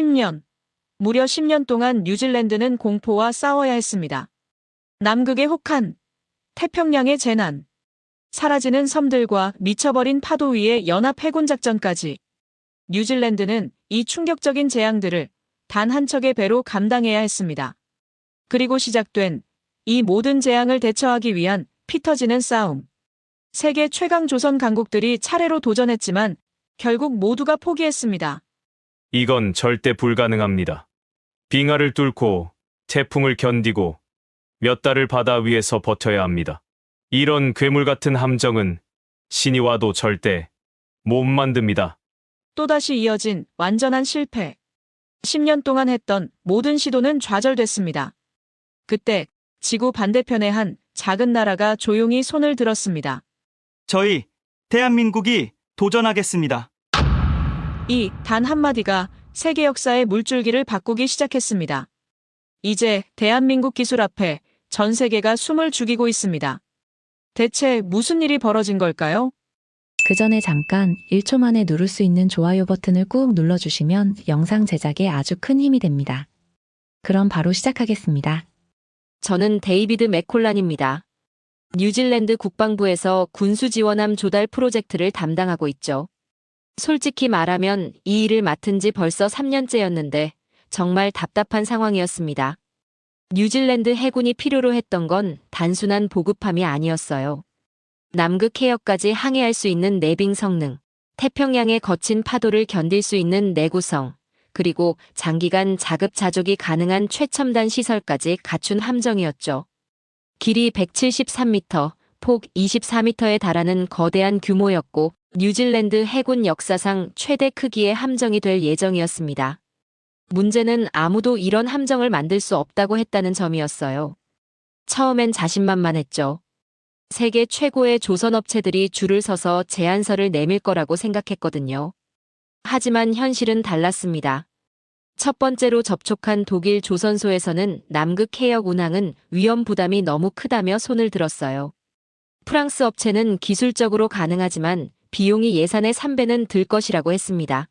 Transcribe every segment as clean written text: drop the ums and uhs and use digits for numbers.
10년. 무려 10년 동안 뉴질랜드는 공포와 싸워야 했습니다. 남극의 혹한, 태평양의 재난, 사라지는 섬들과 미쳐버린 파도 위의 연합 해군 작전까지 뉴질랜드는 이 충격적인 재앙들을 단 한 척의 배로 감당해야 했습니다. 그리고 시작된 이 모든 재앙을 대처하기 위한 피 터지는 싸움. 세계 최강 조선 강국들이 차례로 도전했지만 결국 모두가 포기했습니다. 이건 절대 불가능합니다. 빙하를 뚫고 태풍을 견디고 몇 달을 바다 위에서 버텨야 합니다. 이런 괴물 같은 함정은 신이 와도 절대 못 만듭니다. 또다시 이어진 완전한 실패. 10년 동안 했던 모든 시도는 좌절됐습니다. 그때 지구 반대편의 한 작은 나라가 조용히 손을 들었습니다. 저희 대한민국이 도전하겠습니다. 이 단 한마디가 세계 역사의 물줄기를 바꾸기 시작했습니다. 이제 대한민국 기술 앞에 전 세계가 숨을 죽이고 있습니다. 대체 무슨 일이 벌어진 걸까요? 그 전에 잠깐 1초 만에 누를 수 있는 좋아요 버튼을 꾹 눌러주시면 영상 제작에 아주 큰 힘이 됩니다. 그럼 바로 시작하겠습니다. 저는 데이비드 맥콜란입니다. 뉴질랜드 국방부에서 군수지원함 조달 프로젝트를 담당하고 있죠. 솔직히 말하면 이 일을 맡은 지 벌써 3년째였는데 정말 답답한 상황이었습니다. 뉴질랜드 해군이 필요로 했던 건 단순한 보급함이 아니었어요. 남극 해역까지 항해할 수 있는 내빙 성능, 태평양의 거친 파도를 견딜 수 있는 내구성, 그리고 장기간 자급자족이 가능한 최첨단 시설까지 갖춘 함정이었죠. 길이 173m, 폭 24m에 달하는 거대한 규모였고 뉴질랜드 해군 역사상 최대 크기의 함정이 될 예정이었습니다. 문제는 아무도 이런 함정을 만들 수 없다고 했다는 점이었어요. 처음엔 자신만만했죠. 세계 최고의 조선업체들이 줄을 서서 제안서를 내밀 거라고 생각했거든요. 하지만 현실은 달랐습니다. 첫 번째로 접촉한 독일 조선소에서는 남극 해역 운항은 위험 부담이 너무 크다며 손을 들었어요. 프랑스 업체는 기술적으로 가능하지만 비용이 예산의 3배는 들 것이라고 했습니다.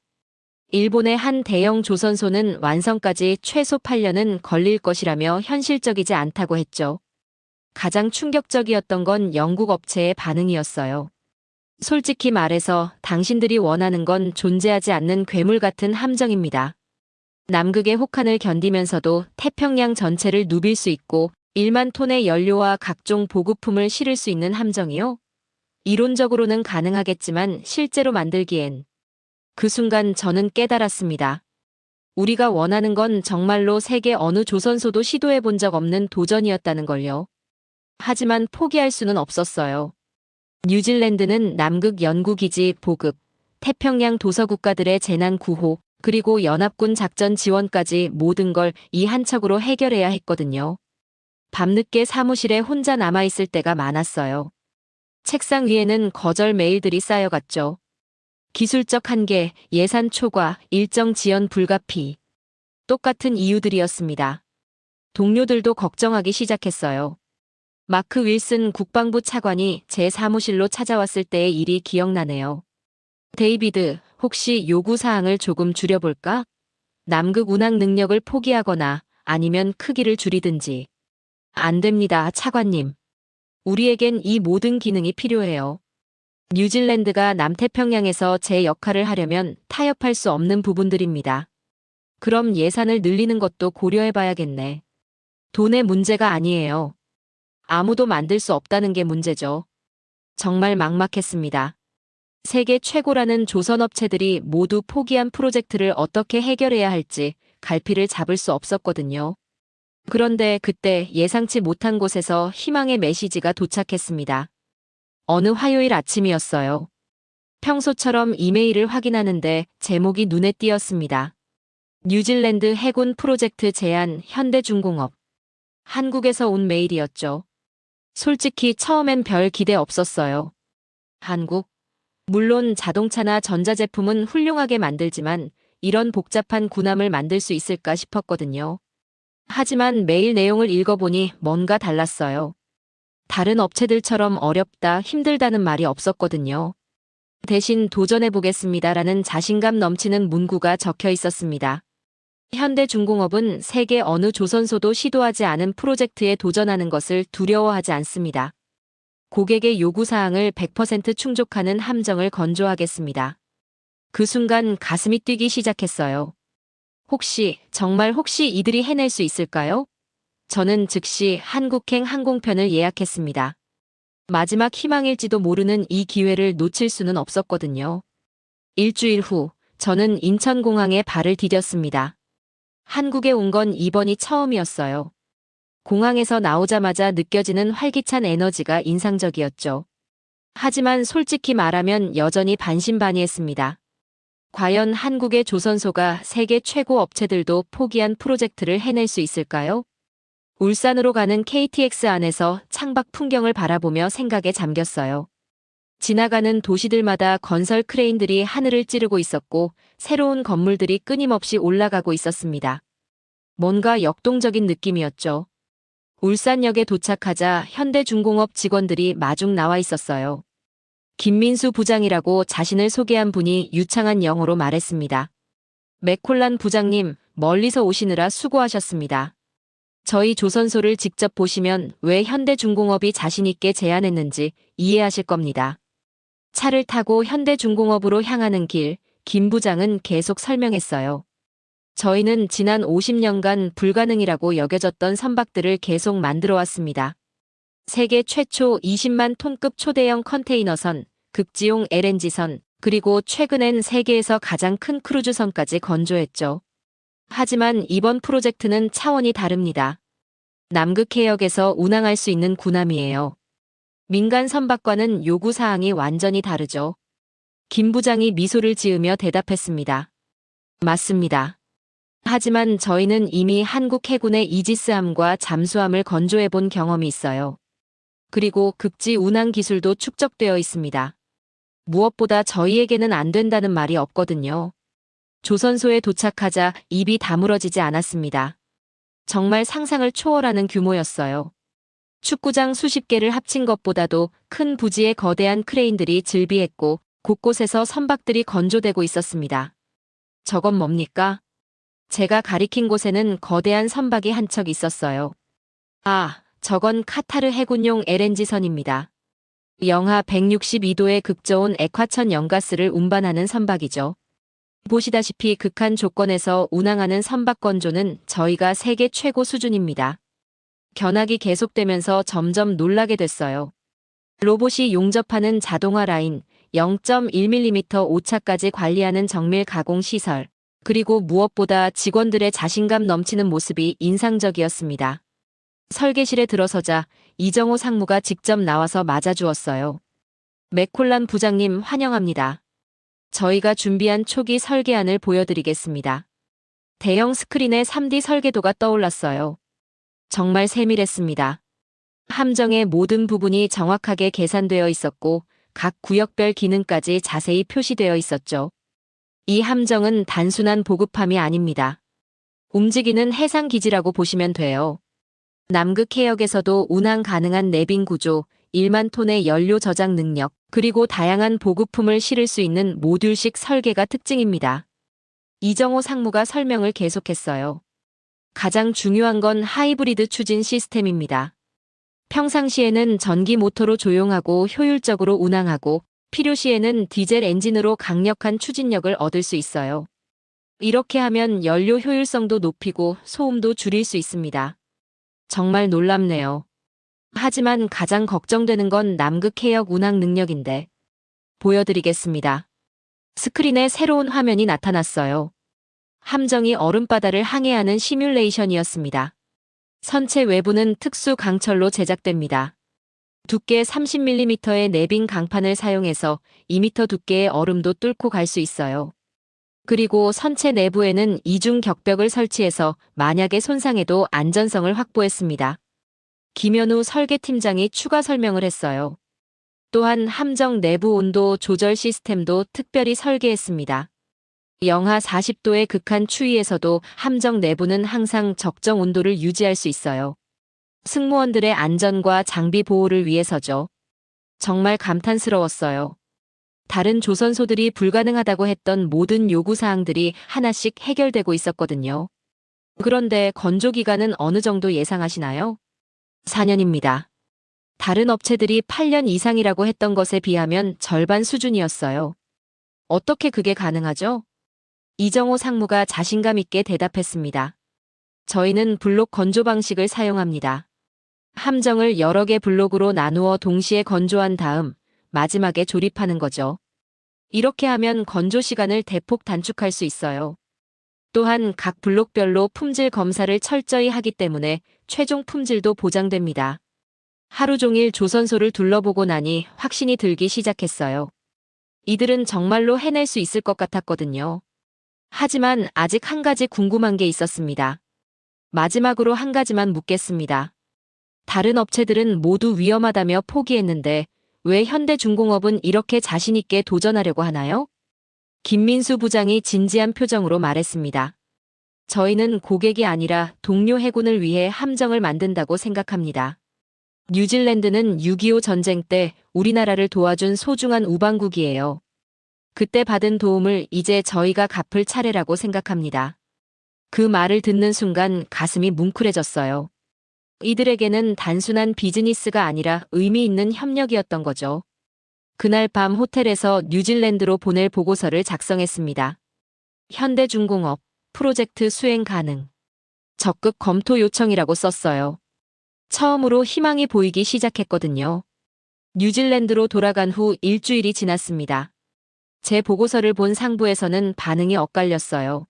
일본의 한 대형 조선소는 완성까지 최소 8년은 걸릴 것이라며 현실적이지 않다고 했죠. 가장 충격적이었던 건 영국 업체의 반응이었어요. 솔직히 말해서 당신들이 원하는 건 존재하지 않는 괴물 같은 함정입니다. 남극의 혹한을 견디면서도 태평양 전체를 누빌 수 있고 1만 톤의 연료와 각종 보급품을 실을 수 있는 함정이요? 이론적으로는 가능하겠지만 실제로 만들기엔. 그 순간 저는 깨달았습니다. 우리가 원하는 건 정말로 세계 어느 조선소도 시도해 본 적 없는 도전이었다는 걸요. 하지만 포기할 수는 없었어요. 뉴질랜드는 남극 연구기지 보급, 태평양 도서국가들의 재난 구호, 그리고 연합군 작전 지원까지 모든 걸 이 한 척으로 해결해야 했거든요. 밤늦게 사무실에 혼자 남아있을 때가 많았어요. 책상 위에는 거절 메일들이 쌓여갔죠. 기술적 한계, 예산 초과, 일정 지연 불가피. 똑같은 이유들이었습니다. 동료들도 걱정하기 시작했어요. 마크 윌슨 국방부 차관이 제 사무실로 찾아왔을 때의 일이 기억나네요. 데이비드, 혹시 요구사항을 조금 줄여볼까? 남극 운항 능력을 포기하거나 아니면 크기를 줄이든지. 안 됩니다, 차관님. 우리에겐 이 모든 기능이 필요해요. 뉴질랜드가 남태평양에서 제 역할을 하려면 타협할 수 없는 부분들입니다. 그럼 예산을 늘리는 것도 고려해봐야겠네. 돈의 문제가 아니에요. 아무도 만들 수 없다는 게 문제죠. 정말 막막했습니다. 세계 최고라는 조선업체들이 모두 포기한 프로젝트를 어떻게 해결해야 할지 갈피를 잡을 수 없었거든요. 그런데 그때 예상치 못한 곳에서 희망의 메시지가 도착했습니다. 어느 화요일 아침이었어요. 평소처럼 이메일을 확인하는데 제목이 눈에 띄었습니다. 뉴질랜드 해군 프로젝트 제안 현대중공업. 한국에서 온 메일이었죠. 솔직히 처음엔 별 기대 없었어요. 한국? 물론 자동차나 전자제품은 훌륭하게 만들지만 이런 복잡한 군함을 만들 수 있을까 싶었거든요. 하지만 메일 내용을 읽어보니 뭔가 달랐어요. 다른 업체들처럼 어렵다, 힘들다는 말이 없었거든요. 대신 도전해보겠습니다라는 자신감 넘치는 문구가 적혀 있었습니다. 현대중공업은 세계 어느 조선소도 시도하지 않은 프로젝트에 도전하는 것을 두려워하지 않습니다. 고객의 요구사항을 100% 충족하는 함정을 건조하겠습니다. 그 순간 가슴이 뛰기 시작했어요. 정말 혹시 이들이 해낼 수 있을까요? 저는 즉시 한국행 항공편을 예약했습니다. 마지막 희망일지도 모르는 이 기회를 놓칠 수는 없었거든요. 일주일 후, 저는 인천공항에 발을 디뎠습니다. 한국에 온 건 이번이 처음이었어요. 공항에서 나오자마자 느껴지는 활기찬 에너지가 인상적이었죠. 하지만 솔직히 말하면 여전히 반신반의했습니다. 과연 한국의 조선소가 세계 최고 업체들도 포기한 프로젝트를 해낼 수 있을까요? 울산으로 가는 KTX 안에서 창밖 풍경을 바라보며 생각에 잠겼어요. 지나가는 도시들마다 건설 크레인들이 하늘을 찌르고 있었고 새로운 건물들이 끊임없이 올라가고 있었습니다. 뭔가 역동적인 느낌이었죠. 울산역에 도착하자 현대중공업 직원들이 마중 나와 있었어요. 김민수 부장이라고 자신을 소개한 분이 유창한 영어로 말했습니다. 맥콜란 부장님, 멀리서 오시느라 수고하셨습니다. 저희 조선소를 직접 보시면 왜 현대중공업이 자신있게 제안했는지 이해하실 겁니다. 차를 타고 현대중공업으로 향하는 길, 김 부장은 계속 설명했어요. 저희는 지난 50년간 불가능이라고 여겨졌던 선박들을 계속 만들어 왔습니다. 세계 최초 20만 톤급 초대형 컨테이너선, 극지용 LNG선, 그리고 최근엔 세계에서 가장 큰 크루즈선까지 건조했죠. 하지만 이번 프로젝트는 차원이 다릅니다. 남극해역에서 운항할 수 있는 군함이에요. 민간 선박과는 요구사항이 완전히 다르죠. 김 부장이 미소를 지으며 대답했습니다. 맞습니다. 하지만 저희는 이미 한국 해군의 이지스함과 잠수함을 건조해 본 경험이 있어요. 그리고 극지 운항 기술도 축적되어 있습니다. 무엇보다 저희에게는 안 된다는 말이 없거든요. 조선소에 도착하자 입이 다물어지지 않았습니다. 정말 상상을 초월하는 규모였어요. 축구장 수십 개를 합친 것보다도 큰 부지의 거대한 크레인들이 즐비했고 곳곳에서 선박들이 건조되고 있었습니다. 저건 뭡니까? 제가 가리킨 곳에는 거대한 선박이 한 척 있었어요. 아, 저건 카타르 해군용 LNG선입니다. 영하 162도의 극저온 액화천 연가스를 운반하는 선박이죠. 보시다시피 극한 조건에서 운항하는 선박 건조는 저희가 세계 최고 수준입니다. 견학이 계속되면서 점점 놀라게 됐어요. 로봇이 용접하는 자동화 라인, 0.1mm 오차까지 관리하는 정밀 가공 시설, 그리고 무엇보다 직원들의 자신감 넘치는 모습이 인상적이었습니다. 설계실에 들어서자 이정호 상무가 직접 나와서 맞아주었어요. 맥콜란 부장님 환영합니다. 저희가 준비한 초기 설계안을 보여드리겠습니다. 대형 스크린에 3D 설계도가 떠올랐어요. 정말 세밀했습니다. 함정의 모든 부분이 정확하게 계산되어 있었고 각 구역별 기능까지 자세히 표시되어 있었죠. 이 함정은 단순한 보급함이 아닙니다. 움직이는 해상기지라고 보시면 돼요. 남극해역에서도 운항 가능한 내빈 구조, 1만 톤의 연료 저장 능력, 그리고 다양한 보급품을 실을 수 있는 모듈식 설계가 특징입니다. 이정호 상무가 설명을 계속했어요. 가장 중요한 건 하이브리드 추진 시스템입니다. 평상시에는 전기 모터로 조용하고 효율적으로 운항하고 필요시에는 디젤 엔진으로 강력한 추진력을 얻을 수 있어요. 이렇게 하면 연료 효율성도 높이고 소음도 줄일 수 있습니다. 정말 놀랍네요. 하지만 가장 걱정되는 건 남극해역 운항 능력인데. 보여드리겠습니다. 스크린에 새로운 화면이 나타났어요. 함정이 얼음바다를 항해하는 시뮬레이션이었습니다. 선체 외부는 특수 강철로 제작됩니다. 두께 30mm의 내빈 강판을 사용해서 2m 두께의 얼음도 뚫고 갈 수 있어요. 그리고 선체 내부에는 이중 격벽을 설치해서 만약에 손상해도 안전성을 확보했습니다. 김현우 설계팀장이 추가 설명을 했어요. 또한 함정 내부 온도 조절 시스템도 특별히 설계했습니다. 영하 40도의 극한 추위에서도 함정 내부는 항상 적정 온도를 유지할 수 있어요. 승무원들의 안전과 장비 보호를 위해서죠. 정말 감탄스러웠어요. 다른 조선소들이 불가능하다고 했던 모든 요구사항들이 하나씩 해결되고 있었거든요. 그런데 건조 기간은 어느 정도 예상하시나요? 4년입니다. 다른 업체들이 8년 이상이라고 했던 것에 비하면 절반 수준이었어요. 어떻게 그게 가능하죠? 이정호 상무가 자신감 있게 대답했습니다. 저희는 블록 건조 방식을 사용합니다. 함정을 여러 개 블록으로 나누어 동시에 건조한 다음 마지막에 조립하는 거죠. 이렇게 하면 건조 시간을 대폭 단축할 수 있어요. 또한 각 블록별로 품질 검사를 철저히 하기 때문에 최종 품질도 보장됩니다. 하루 종일 조선소를 둘러보고 나니 확신이 들기 시작했어요. 이들은 정말로 해낼 수 있을 것 같았거든요. 하지만 아직 한 가지 궁금한 게 있었습니다. 마지막으로 한 가지만 묻겠습니다. 다른 업체들은 모두 위험하다며 포기했는데 왜 현대중공업은 이렇게 자신있게 도전하려고 하나요? 김민수 부장이 진지한 표정으로 말했습니다. 저희는 고객이 아니라 동료 해군을 위해 함정을 만든다고 생각합니다. 뉴질랜드는 6.25 전쟁 때 우리나라를 도와준 소중한 우방국이에요. 그때 받은 도움을 이제 저희가 갚을 차례라고 생각합니다. 그 말을 듣는 순간 가슴이 뭉클해졌어요. 이들에게는 단순한 비즈니스가 아니라 의미 있는 협력이었던 거죠. 그날 밤 호텔에서 뉴질랜드로 보낼 보고서를 작성했습니다. 현대중공업, 프로젝트 수행 가능. 적극 검토 요청이라고 썼어요. 처음으로 희망이 보이기 시작했거든요. 뉴질랜드로 돌아간 후 일주일이 지났습니다. 제 보고서를 본 상부에서는 반응이 엇갈렸어요.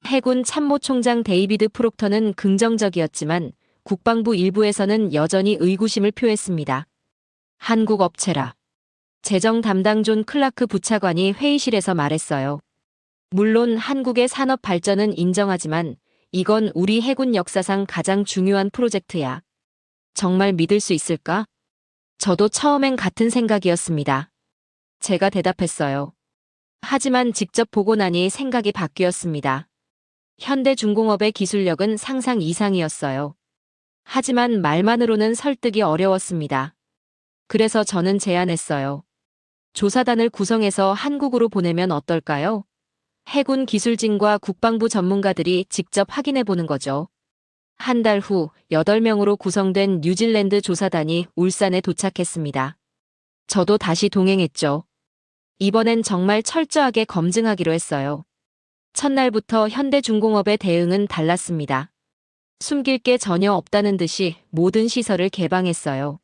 해군 참모총장 데이비드 프록터는 긍정적이었지만 국방부 일부에서는 여전히 의구심을 표했습니다. 한국 업체라. 재정 담당 존 클라크 부차관이 회의실에서 말했어요. 물론 한국의 산업 발전은 인정하지만 이건 우리 해군 역사상 가장 중요한 프로젝트야. 정말 믿을 수 있을까? 저도 처음엔 같은 생각이었습니다. 제가 대답했어요. 하지만 직접 보고 나니 생각이 바뀌었습니다. 현대중공업의 기술력은 상상 이상이었어요. 하지만 말만으로는 설득이 어려웠습니다. 그래서 저는 제안했어요. 조사단을 구성해서 한국으로 보내면 어떨까요? 해군 기술진과 국방부 전문가들이 직접 확인해 보는 거죠. 한 달 후 8명으로 구성된 뉴질랜드 조사단이 울산에 도착했습니다. 저도 다시 동행했죠. 이번엔 정말 철저하게 검증하기로 했어요. 첫날부터 현대중공업의 대응은 달랐습니다. 숨길 게 전혀 없다는 듯이 모든 시설을 개방했어요.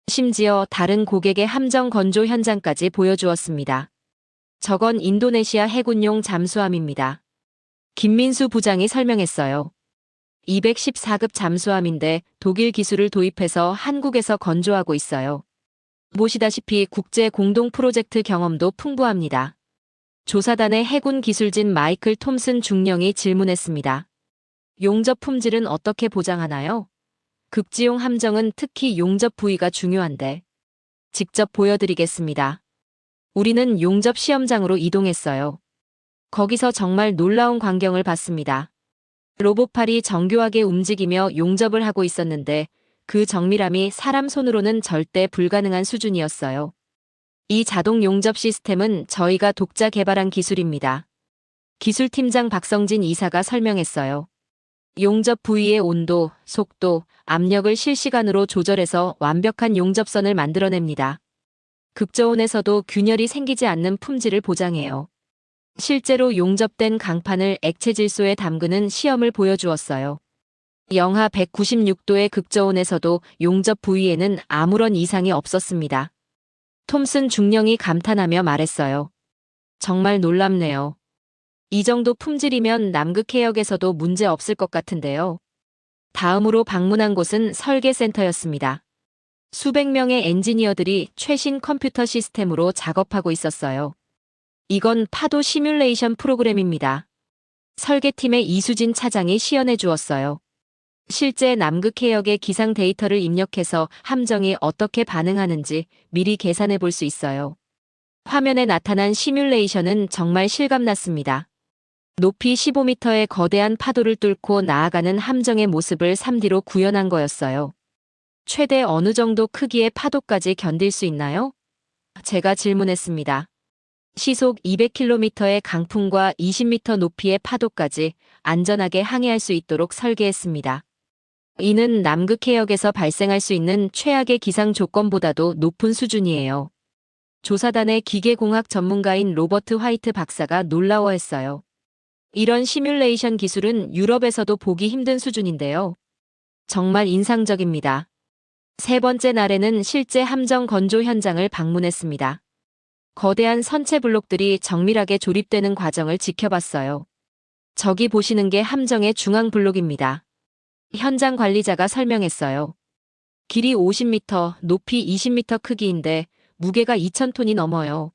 심지어 다른 고객의 함정 건조 현장까지 보여주었습니다. 저건 인도네시아 해군용 잠수함입니다. 김민수 부장이 설명했어요. 214급 잠수함인데 독일 기술을 도입해서 한국에서 건조하고 있어요. 보시다시피 국제 공동 프로젝트 경험도 풍부합니다. 조사단의 해군 기술진 마이클 톰슨 중령이 질문했습니다. 용접 품질은 어떻게 보장하나요? 극지용 함정은 특히 용접 부위가 중요한데. 직접 보여드리겠습니다. 우리는 용접 시험장으로 이동했어요. 거기서 정말 놀라운 광경을 봤습니다. 로봇팔이 정교하게 움직이며 용접을 하고 있었는데 그 정밀함이 사람 손으로는 절대 불가능한 수준이었어요. 이 자동 용접 시스템은 저희가 독자 개발한 기술입니다. 기술팀장 박성진 이사가 설명했어요. 용접 부위의 온도, 속도, 압력을 실시간으로 조절해서 완벽한 용접선을 만들어냅니다. 극저온에서도 균열이 생기지 않는 품질을 보장해요. 실제로 용접된 강판을 액체 질소에 담그는 시험을 보여주었어요. 영하 196도의 극저온에서도 용접 부위에는 아무런 이상이 없었습니다. 톰슨 중령이 감탄하며 말했어요. 정말 놀랍네요. 이 정도 품질이면 남극 해역에서도 문제 없을 것 같은데요. 다음으로 방문한 곳은 설계센터였습니다. 수백 명의 엔지니어들이 최신 컴퓨터 시스템으로 작업하고 있었어요. 이건 파도 시뮬레이션 프로그램입니다. 설계팀의 이수진 차장이 시연해 주었어요. 실제 남극 해역의 기상 데이터를 입력해서 함정이 어떻게 반응하는지 미리 계산해 볼 수 있어요. 화면에 나타난 시뮬레이션은 정말 실감났습니다. 높이 15m의 거대한 파도를 뚫고 나아가는 함정의 모습을 3D로 구현한 거였어요. 최대 어느 정도 크기의 파도까지 견딜 수 있나요? 제가 질문했습니다. 시속 200km의 강풍과 20m 높이의 파도까지 안전하게 항해할 수 있도록 설계했습니다. 이는 남극 해역에서 발생할 수 있는 최악의 기상 조건보다도 높은 수준이에요. 조사단의 기계공학 전문가인 로버트 화이트 박사가 놀라워했어요. 이런 시뮬레이션 기술은 유럽에서도 보기 힘든 수준인데요. 정말 인상적입니다. 세 번째 날에는 실제 함정 건조 현장을 방문했습니다. 거대한 선체 블록들이 정밀하게 조립되는 과정을 지켜봤어요. 저기 보시는 게 함정의 중앙 블록입니다. 현장 관리자가 설명했어요. 길이 50m, 높이 20m 크기인데 무게가 2,000톤이 넘어요.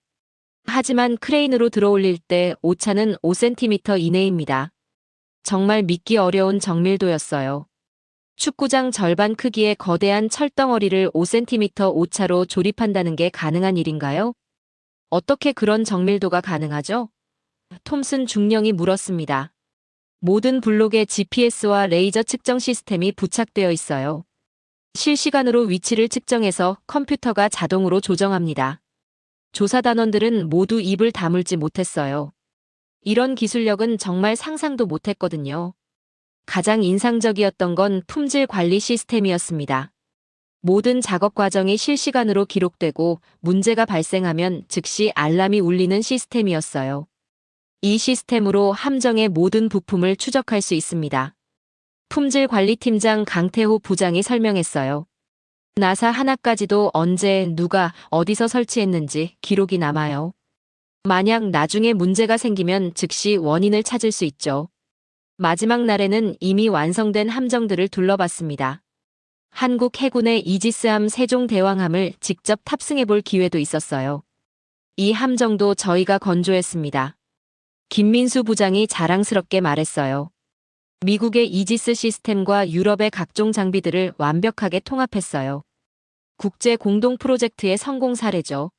하지만 크레인으로 들어올릴 때 오차는 5cm 이내입니다. 정말 믿기 어려운 정밀도였어요. 축구장 절반 크기의 거대한 철덩어리를 5cm 오차로 조립한다는 게 가능한 일인가요? 어떻게 그런 정밀도가 가능하죠? 톰슨 중령이 물었습니다. 모든 블록에 GPS와 레이저 측정 시스템이 부착되어 있어요. 실시간으로 위치를 측정해서 컴퓨터가 자동으로 조정합니다. 조사단원들은 모두 입을 다물지 못했어요. 이런 기술력은 정말 상상도 못했거든요. 가장 인상적이었던 건 품질 관리 시스템이었습니다. 모든 작업 과정이 실시간으로 기록되고 문제가 발생하면 즉시 알람이 울리는 시스템이었어요. 이 시스템으로 함정의 모든 부품을 추적할 수 있습니다. 품질관리팀장 강태호 부장이 설명했어요. 나사 하나까지도 언제 누가 어디서 설치했는지 기록이 남아요. 만약 나중에 문제가 생기면 즉시 원인을 찾을 수 있죠. 마지막 날에는 이미 완성된 함정들을 둘러봤습니다. 한국 해군의 이지스함 세종대왕함을 직접 탑승해 볼 기회도 있었어요. 이 함정도 저희가 건조했습니다. 김민수 부장이 자랑스럽게 말했어요. 미국의 이지스 시스템과 유럽의 각종 장비들을 완벽하게 통합했어요. 국제 공동 프로젝트의 성공 사례죠.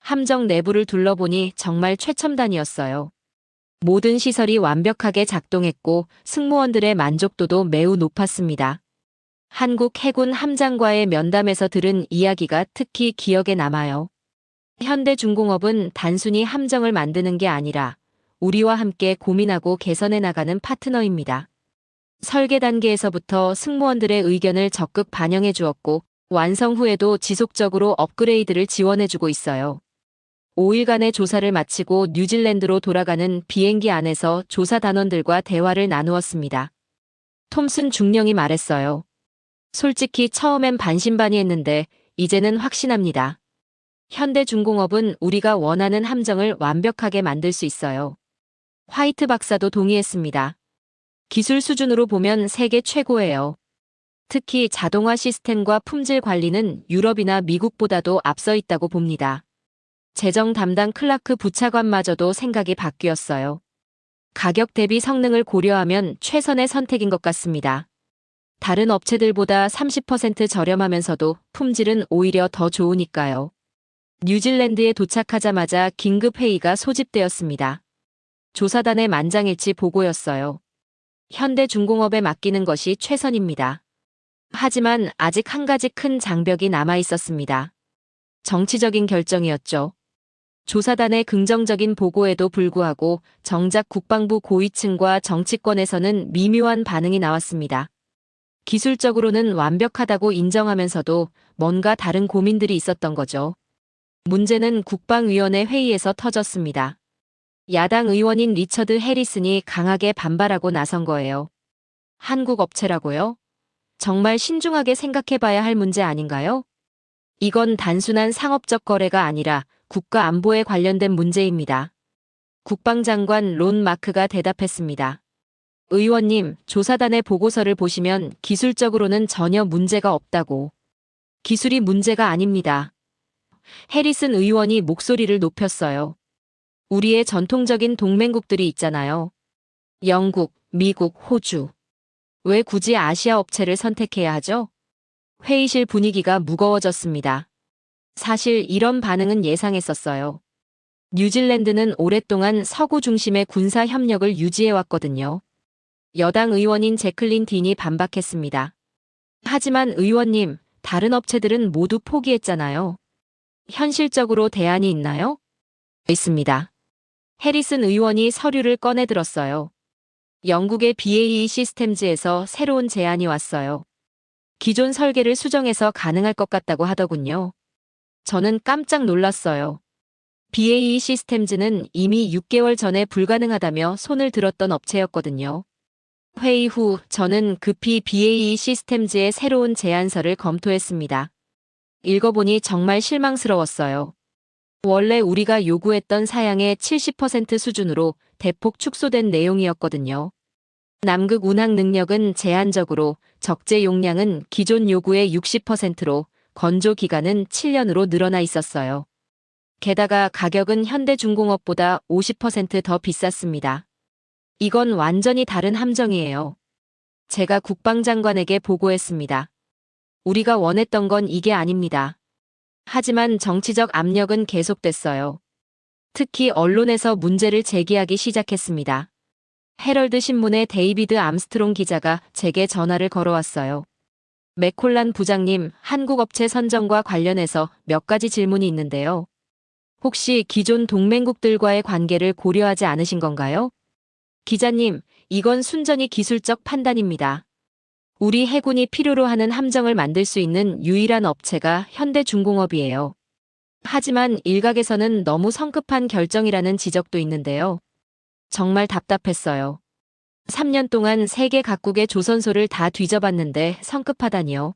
함정 내부를 둘러보니 정말 최첨단이었어요. 모든 시설이 완벽하게 작동했고 승무원들의 만족도도 매우 높았습니다. 한국 해군 함장과의 면담에서 들은 이야기가 특히 기억에 남아요. 현대중공업은 단순히 함정을 만드는 게 아니라 우리와 함께 고민하고 개선해 나가는 파트너입니다. 설계 단계에서부터 승무원들의 의견을 적극 반영해 주었고 완성 후에도 지속적으로 업그레이드를 지원해 주고 있어요. 5일간의 조사를 마치고 뉴질랜드로 돌아가는 비행기 안에서 조사 단원들과 대화를 나누었습니다. 톰슨 중령이 말했어요. 솔직히 처음엔 반신반의했는데 이제는 확신합니다. 현대중공업은 우리가 원하는 함정을 완벽하게 만들 수 있어요. 화이트 박사도 동의했습니다. 기술 수준으로 보면 세계 최고예요. 특히 자동화 시스템과 품질 관리는 유럽이나 미국보다도 앞서 있다고 봅니다. 재정 담당 클라크 부차관마저도 생각이 바뀌었어요. 가격 대비 성능을 고려하면 최선의 선택인 것 같습니다. 다른 업체들보다 30% 저렴하면서도 품질은 오히려 더 좋으니까요. 뉴질랜드에 도착하자마자 긴급 회의가 소집되었습니다. 조사단의 만장일치 보고였어요. 현대중공업에 맡기는 것이 최선입니다. 하지만 아직 한 가지 큰 장벽이 남아 있었습니다. 정치적인 결정이었죠. 조사단의 긍정적인 보고에도 불구하고 정작 국방부 고위층과 정치권에서는 미묘한 반응이 나왔습니다. 기술적으로는 완벽하다고 인정하면서도 뭔가 다른 고민들이 있었던 거죠. 문제는 국방위원회 회의에서 터졌습니다. 야당 의원인 리처드 해리슨이 강하게 반발하고 나선 거예요. 한국 업체라고요? 정말 신중하게 생각해봐야 할 문제 아닌가요? 이건 단순한 상업적 거래가 아니라 국가 안보에 관련된 문제입니다. 국방장관 론 마크가 대답했습니다. 의원님, 조사단의 보고서를 보시면 기술적으로는 전혀 문제가 없다고. 기술이 문제가 아닙니다. 해리슨 의원이 목소리를 높였어요. 우리의 전통적인 동맹국들이 있잖아요. 영국, 미국, 호주. 왜 굳이 아시아 업체를 선택해야 하죠? 회의실 분위기가 무거워졌습니다. 사실 이런 반응은 예상했었어요. 뉴질랜드는 오랫동안 서구 중심의 군사 협력을 유지해왔거든요. 여당 의원인 제클린 딘이 반박했습니다. 하지만 의원님, 다른 업체들은 모두 포기했잖아요. 현실적으로 대안이 있나요? 있습니다. 해리슨 의원이 서류를 꺼내 들었어요. 영국의 BAE 시스템즈에서 새로운 제안이 왔어요. 기존 설계를 수정해서 가능할 것 같다고 하더군요. 저는 깜짝 놀랐어요. BAE 시스템즈는 이미 6개월 전에 불가능하다며 손을 들었던 업체였거든요. 회의 후 저는 급히 BAE 시스템즈의 새로운 제안서를 검토했습니다. 읽어보니 정말 실망스러웠어요. 원래 우리가 요구했던 사양의 70% 수준으로 대폭 축소된 내용이었거든요. 남극 운항 능력은 제한적으로, 적재 용량은 기존 요구의 60%로, 건조 기간은 7년으로 늘어나 있었어요. 게다가 가격은 현대중공업보다 50% 더 비쌌습니다. 이건 완전히 다른 함정이에요. 제가 국방장관에게 보고했습니다. 우리가 원했던 건 이게 아닙니다. 하지만 정치적 압력은 계속됐어요. 특히 언론에서 문제를 제기하기 시작했습니다. 헤럴드 신문의 데이비드 암스트롱 기자가 제게 전화를 걸어왔어요. 맥콜란 부장님, 한국 업체 선정과 관련해서 몇 가지 질문이 있는데요. 혹시 기존 동맹국들과의 관계를 고려하지 않으신 건가요? 기자님, 이건 순전히 기술적 판단입니다. 우리 해군이 필요로 하는 함정을 만들 수 있는 유일한 업체가 현대중공업이에요. 하지만 일각에서는 너무 성급한 결정이라는 지적도 있는데요. 정말 답답했어요. 3년 동안 세계 각국의 조선소를 다 뒤져봤는데 성급하다니요.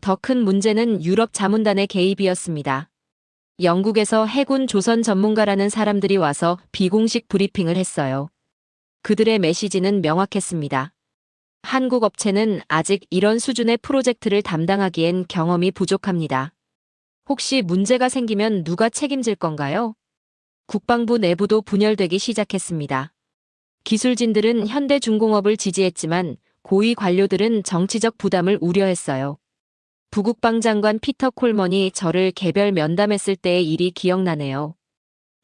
더 큰 문제는 유럽 자문단의 개입이었습니다. 영국에서 해군 조선 전문가라는 사람들이 와서 비공식 브리핑을 했어요. 그들의 메시지는 명확했습니다. 한국 업체는 아직 이런 수준의 프로젝트를 담당하기엔 경험이 부족합니다. 혹시 문제가 생기면 누가 책임질 건가요? 국방부 내부도 분열되기 시작했습니다. 기술진들은 현대중공업을 지지했지만 고위 관료들은 정치적 부담을 우려했어요. 부국방장관 피터 콜먼이 저를 개별 면담했을 때의 일이 기억나네요.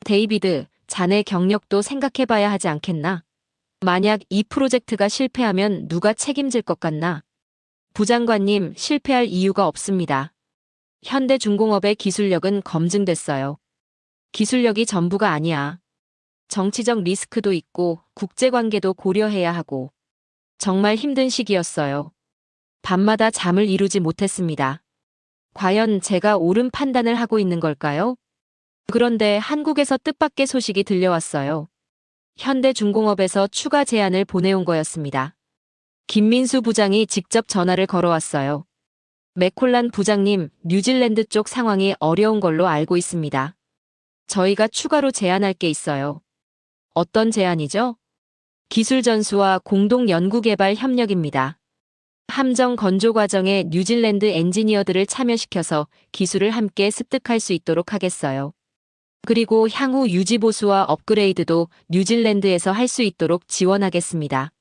데이비드, 자네 경력도 생각해봐야 하지 않겠나? 만약 이 프로젝트가 실패하면 누가 책임질 것 같나? 부장관님, 실패할 이유가 없습니다. 현대중공업의 기술력은 검증됐어요. 기술력이 전부가 아니야. 정치적 리스크도 있고 국제관계도 고려해야 하고. 정말 힘든 시기였어요. 밤마다 잠을 이루지 못했습니다. 과연 제가 옳은 판단을 하고 있는 걸까요? 그런데 한국에서 뜻밖의 소식이 들려왔어요. 현대중공업에서 추가 제안을 보내온 거였습니다. 김민수 부장이 직접 전화를 걸어왔어요. 맥콜란 부장님, 뉴질랜드 쪽 상황이 어려운 걸로 알고 있습니다. 저희가 추가로 제안할 게 있어요. 어떤 제안이죠? 기술 전수와 공동 연구 개발 협력입니다. 함정 건조 과정에 뉴질랜드 엔지니어들을 참여시켜서 기술을 함께 습득할 수 있도록 하겠어요. 그리고 향후 유지 보수와 업그레이드도 뉴질랜드에서 할 수 있도록 지원하겠습니다.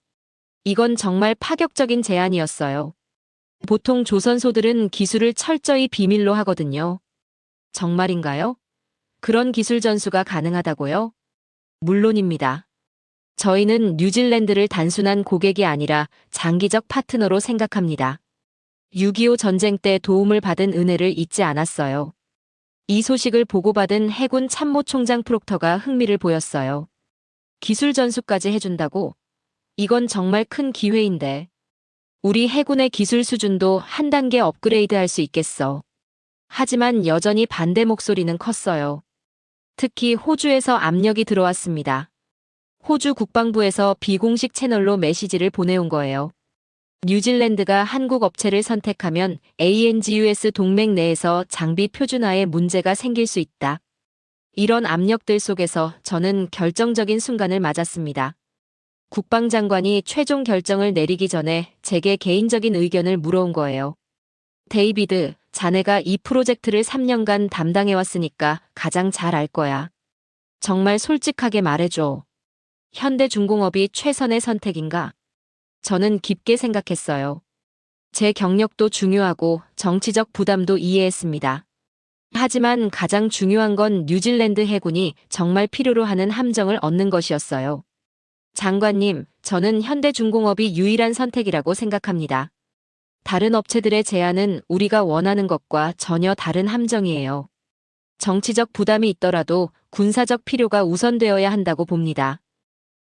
이건 정말 파격적인 제안이었어요. 보통 조선소들은 기술을 철저히 비밀로 하거든요. 정말인가요? 그런 기술 전수가 가능하다고요? 물론입니다. 저희는 뉴질랜드를 단순한 고객이 아니라 장기적 파트너로 생각합니다. 6.25 전쟁 때 도움을 받은 은혜를 잊지 않았어요. 이 소식을 보고받은 해군 참모총장 프록터가 흥미를 보였어요. 기술 전수까지 해준다고? 이건 정말 큰 기회인데. 우리 해군의 기술 수준도 한 단계 업그레이드 할 수 있겠어. 하지만 여전히 반대 목소리는 컸어요. 특히 호주에서 압력이 들어왔습니다. 호주 국방부에서 비공식 채널로 메시지를 보내온 거예요. 뉴질랜드가 한국 업체를 선택하면 ANGUS 동맹 내에서 장비 표준화에 문제가 생길 수 있다. 이런 압력들 속에서 저는 결정적인 순간을 맞았습니다. 국방장관이 최종 결정을 내리기 전에 제게 개인적인 의견을 물어온 거예요. 데이비드, 자네가 이 프로젝트를 3년간 담당해왔으니까 가장 잘 알 거야. 정말 솔직하게 말해줘. 현대중공업이 최선의 선택인가? 저는 깊게 생각했어요. 제 경력도 중요하고 정치적 부담도 이해했습니다. 하지만 가장 중요한 건 뉴질랜드 해군이 정말 필요로 하는 함정을 얻는 것이었어요. 장관님, 저는 현대중공업이 유일한 선택이라고 생각합니다. 다른 업체들의 제안은 우리가 원하는 것과 전혀 다른 함정이에요. 정치적 부담이 있더라도 군사적 필요가 우선되어야 한다고 봅니다.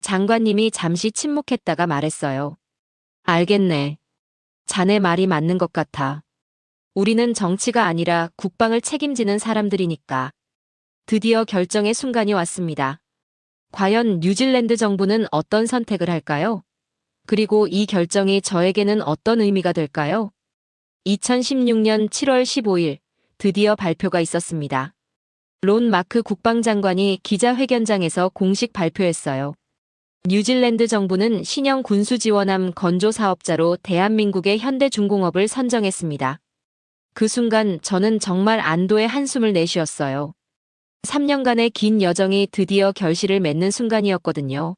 장관님이 잠시 침묵했다가 말했어요. 알겠네. 자네 말이 맞는 것 같아. 우리는 정치가 아니라 국방을 책임지는 사람들이니까. 드디어 결정의 순간이 왔습니다. 과연 뉴질랜드 정부는 어떤 선택을 할까요? 그리고 이 결정이 저에게는 어떤 의미가 될까요? 2016년 7월 15일, 드디어 발표가 있었습니다. 론 마크 국방장관이 기자회견장에서 공식 발표했어요. 뉴질랜드 정부는 신형 군수지원함 건조 사업자로 대한민국의 현대중공업을 선정했습니다. 그 순간 저는 정말 안도의 한숨을 내쉬었어요. 3년간의 긴 여정이 드디어 결실을 맺는 순간이었거든요.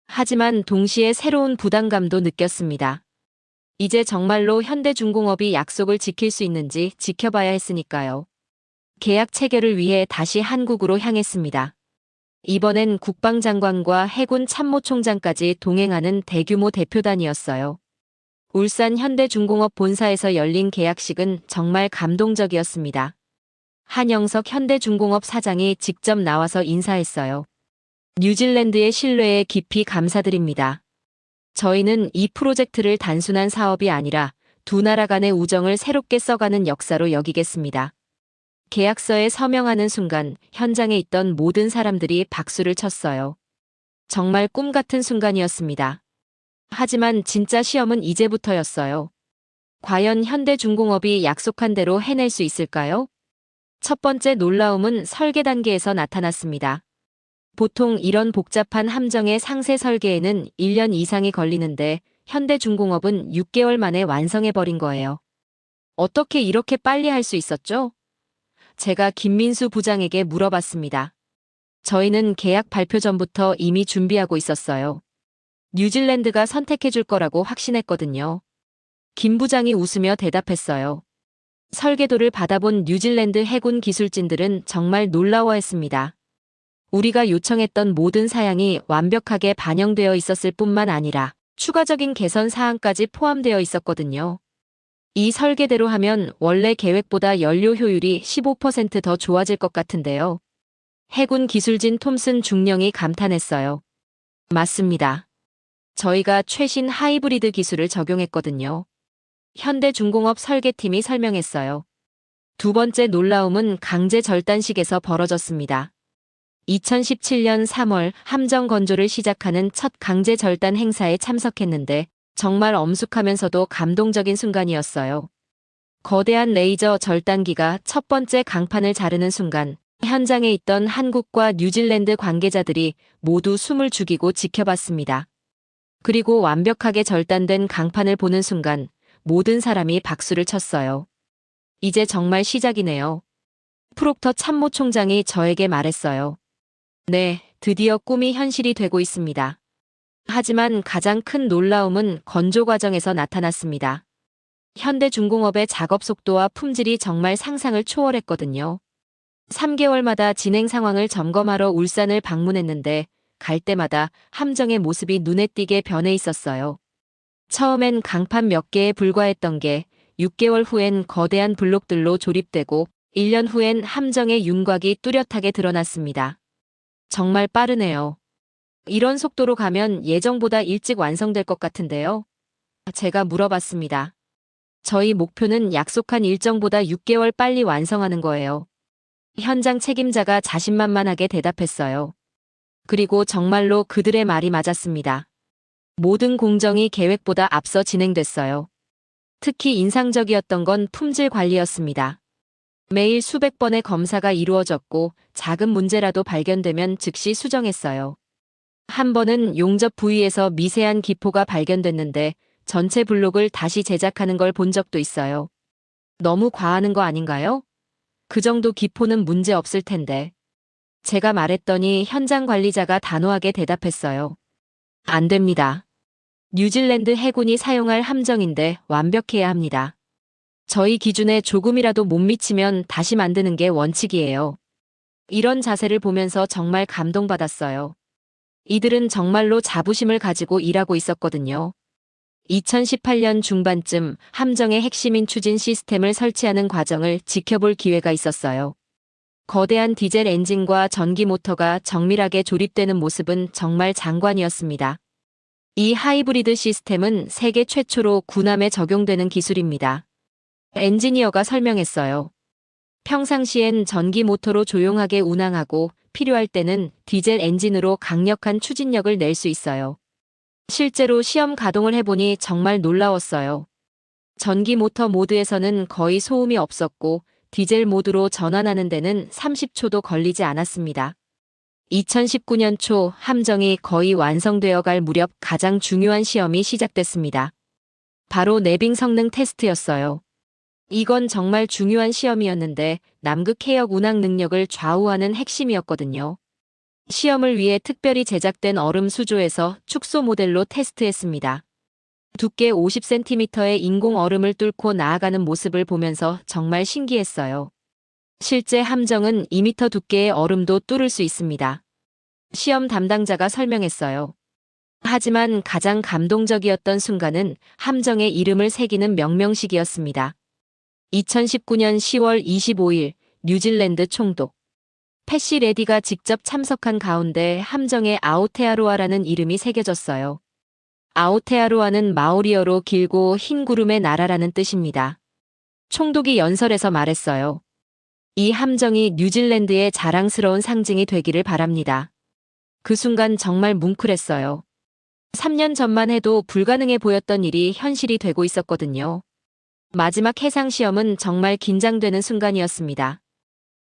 하지만 동시에 새로운 부담감도 느꼈습니다. 이제 정말로 현대중공업이 약속을 지킬 수 있는지 지켜봐야 했으니까요. 계약 체결을 위해 다시 한국으로 향했습니다. 이번엔 국방장관과 해군 참모총장까지 동행하는 대규모 대표단이었어요. 울산 현대중공업 본사에서 열린 계약식은 정말 감동적이었습니다. 한영석 현대중공업 사장이 직접 나와서 인사했어요. 뉴질랜드의 신뢰에 깊이 감사드립니다. 저희는 이 프로젝트를 단순한 사업이 아니라 두 나라 간의 우정을 새롭게 써가는 역사로 여기겠습니다. 계약서에 서명하는 순간 현장에 있던 모든 사람들이 박수를 쳤어요. 정말 꿈 같은 순간이었습니다. 하지만 진짜 시험은 이제부터였어요. 과연 현대중공업이 약속한 대로 해낼 수 있을까요? 첫 번째 놀라움은 설계 단계에서 나타났습니다. 보통 이런 복잡한 함정의 상세 설계에는 1년 이상이 걸리는데 현대중공업은 6개월 만에 완성해버린 거예요. 어떻게 이렇게 빨리 할 수 있었죠? 제가 김민수 부장에게 물어봤습니다. 저희는 계약 발표 전부터 이미 준비하고 있었어요. 뉴질랜드가 선택해줄 거라고 확신했거든요. 김 부장이 웃으며 대답했어요. 설계도를 받아본 뉴질랜드 해군 기술진들은 정말 놀라워했습니다. 우리가 요청했던 모든 사양이 완벽하게 반영되어 있었을 뿐만 아니라 추가적인 개선 사항까지 포함되어 있었거든요. 이 설계대로 하면 원래 계획보다 연료 효율이 15% 더 좋아질 것 같은데요. 해군 기술진 톰슨 중령이 감탄했어요. 맞습니다. 저희가 최신 하이브리드 기술을 적용했거든요. 현대중공업 설계팀이 설명했어요. 두 번째 놀라움은 강제 절단식에서 벌어졌습니다. 2017년 3월 함정 건조를 시작하는 첫 강제 절단 행사에 참석했는데 정말 엄숙하면서도 감동적인 순간이었어요. 거대한 레이저 절단기가 첫 번째 강판을 자르는 순간 현장에 있던 한국과 뉴질랜드 관계자들이 모두 숨을 죽이고 지켜봤습니다. 그리고 완벽하게 절단된 강판을 보는 순간 모든 사람이 박수를 쳤어요. 이제 정말 시작이네요. 프록터 참모총장이 저에게 말했어요. 네, 드디어 꿈이 현실이 되고 있습니다. 하지만 가장 큰 놀라움은 건조 과정에서 나타났습니다. 현대중공업의 작업 속도와 품질이 정말 상상을 초월했거든요. 3개월마다 진행 상황을 점검하러 울산을 방문했는데 갈 때마다 함정의 모습이 눈에 띄게 변해 있었어요. 처음엔 강판 몇 개에 불과했던 게 6개월 후엔 거대한 블록들로 조립되고 1년 후엔 함정의 윤곽이 뚜렷하게 드러났습니다. 정말 빠르네요. 이런 속도로 가면 예정보다 일찍 완성될 것 같은데요. 제가 물어봤습니다. 저희 목표는 약속한 일정보다 6개월 빨리 완성하는 거예요. 현장 책임자가 자신만만하게 대답했어요. 그리고 정말로 그들의 말이 맞았습니다. 모든 공정이 계획보다 앞서 진행됐어요. 특히 인상적이었던 건 품질 관리였습니다. 매일 수백 번의 검사가 이루어졌고 작은 문제라도 발견되면 즉시 수정했어요. 한 번은 용접 부위에서 미세한 기포가 발견됐는데 전체 블록을 다시 제작하는 걸 본 적도 있어요. 너무 과하는 거 아닌가요? 그 정도 기포는 문제 없을 텐데. 제가 말했더니 현장 관리자가 단호하게 대답했어요. 안 됩니다. 뉴질랜드 해군이 사용할 함정인데 완벽해야 합니다. 저희 기준에 조금이라도 못 미치면 다시 만드는 게 원칙이에요. 이런 자세를 보면서 정말 감동받았어요. 이들은 정말로 자부심을 가지고 일하고 있었거든요. 2018년 중반쯤 함정의 핵심인 추진 시스템을 설치하는 과정을 지켜볼 기회가 있었어요. 거대한 디젤 엔진과 전기 모터가 정밀하게 조립되는 모습은 정말 장관이었습니다. 이 하이브리드 시스템은 세계 최초로 군함에 적용되는 기술입니다. 엔지니어가 설명했어요. 평상시엔 전기 모터로 조용하게 운항하고 필요할 때는 디젤 엔진으로 강력한 추진력을 낼 수 있어요. 실제로 시험 가동을 해보니 정말 놀라웠어요. 전기 모터 모드에서는 거의 소음이 없었고 디젤 모드로 전환하는 데는 30초도 걸리지 않았습니다. 2019년 초 함정이 거의 완성되어 갈 무렵 가장 중요한 시험이 시작됐습니다. 바로 내빙 성능 테스트였어요. 이건 정말 중요한 시험이었는데 남극 해역 운항 능력을 좌우하는 핵심이었거든요. 시험을 위해 특별히 제작된 얼음 수조에서 축소 모델로 테스트했습니다. 두께 50cm의 인공 얼음을 뚫고 나아가는 모습을 보면서 정말 신기했어요. 실제 함정은 2m 두께의 얼음도 뚫을 수 있습니다. 시험 담당자가 설명했어요. 하지만 가장 감동적이었던 순간은 함정의 이름을 새기는 명명식이었습니다. 2019년 10월 25일 뉴질랜드 총독 패시 레디가 직접 참석한 가운데 함정에 아오테아로아라는 이름이 새겨졌어요. 아오테아로아는 마오리어로 길고 흰 구름의 나라라는 뜻입니다. 총독이 연설에서 말했어요. 이 함정이 뉴질랜드의 자랑스러운 상징이 되기를 바랍니다. 그 순간 정말 뭉클했어요. 3년 전만 해도 불가능해 보였던 일이 현실이 되고 있었거든요. 마지막 해상 시험은 정말 긴장되는 순간이었습니다.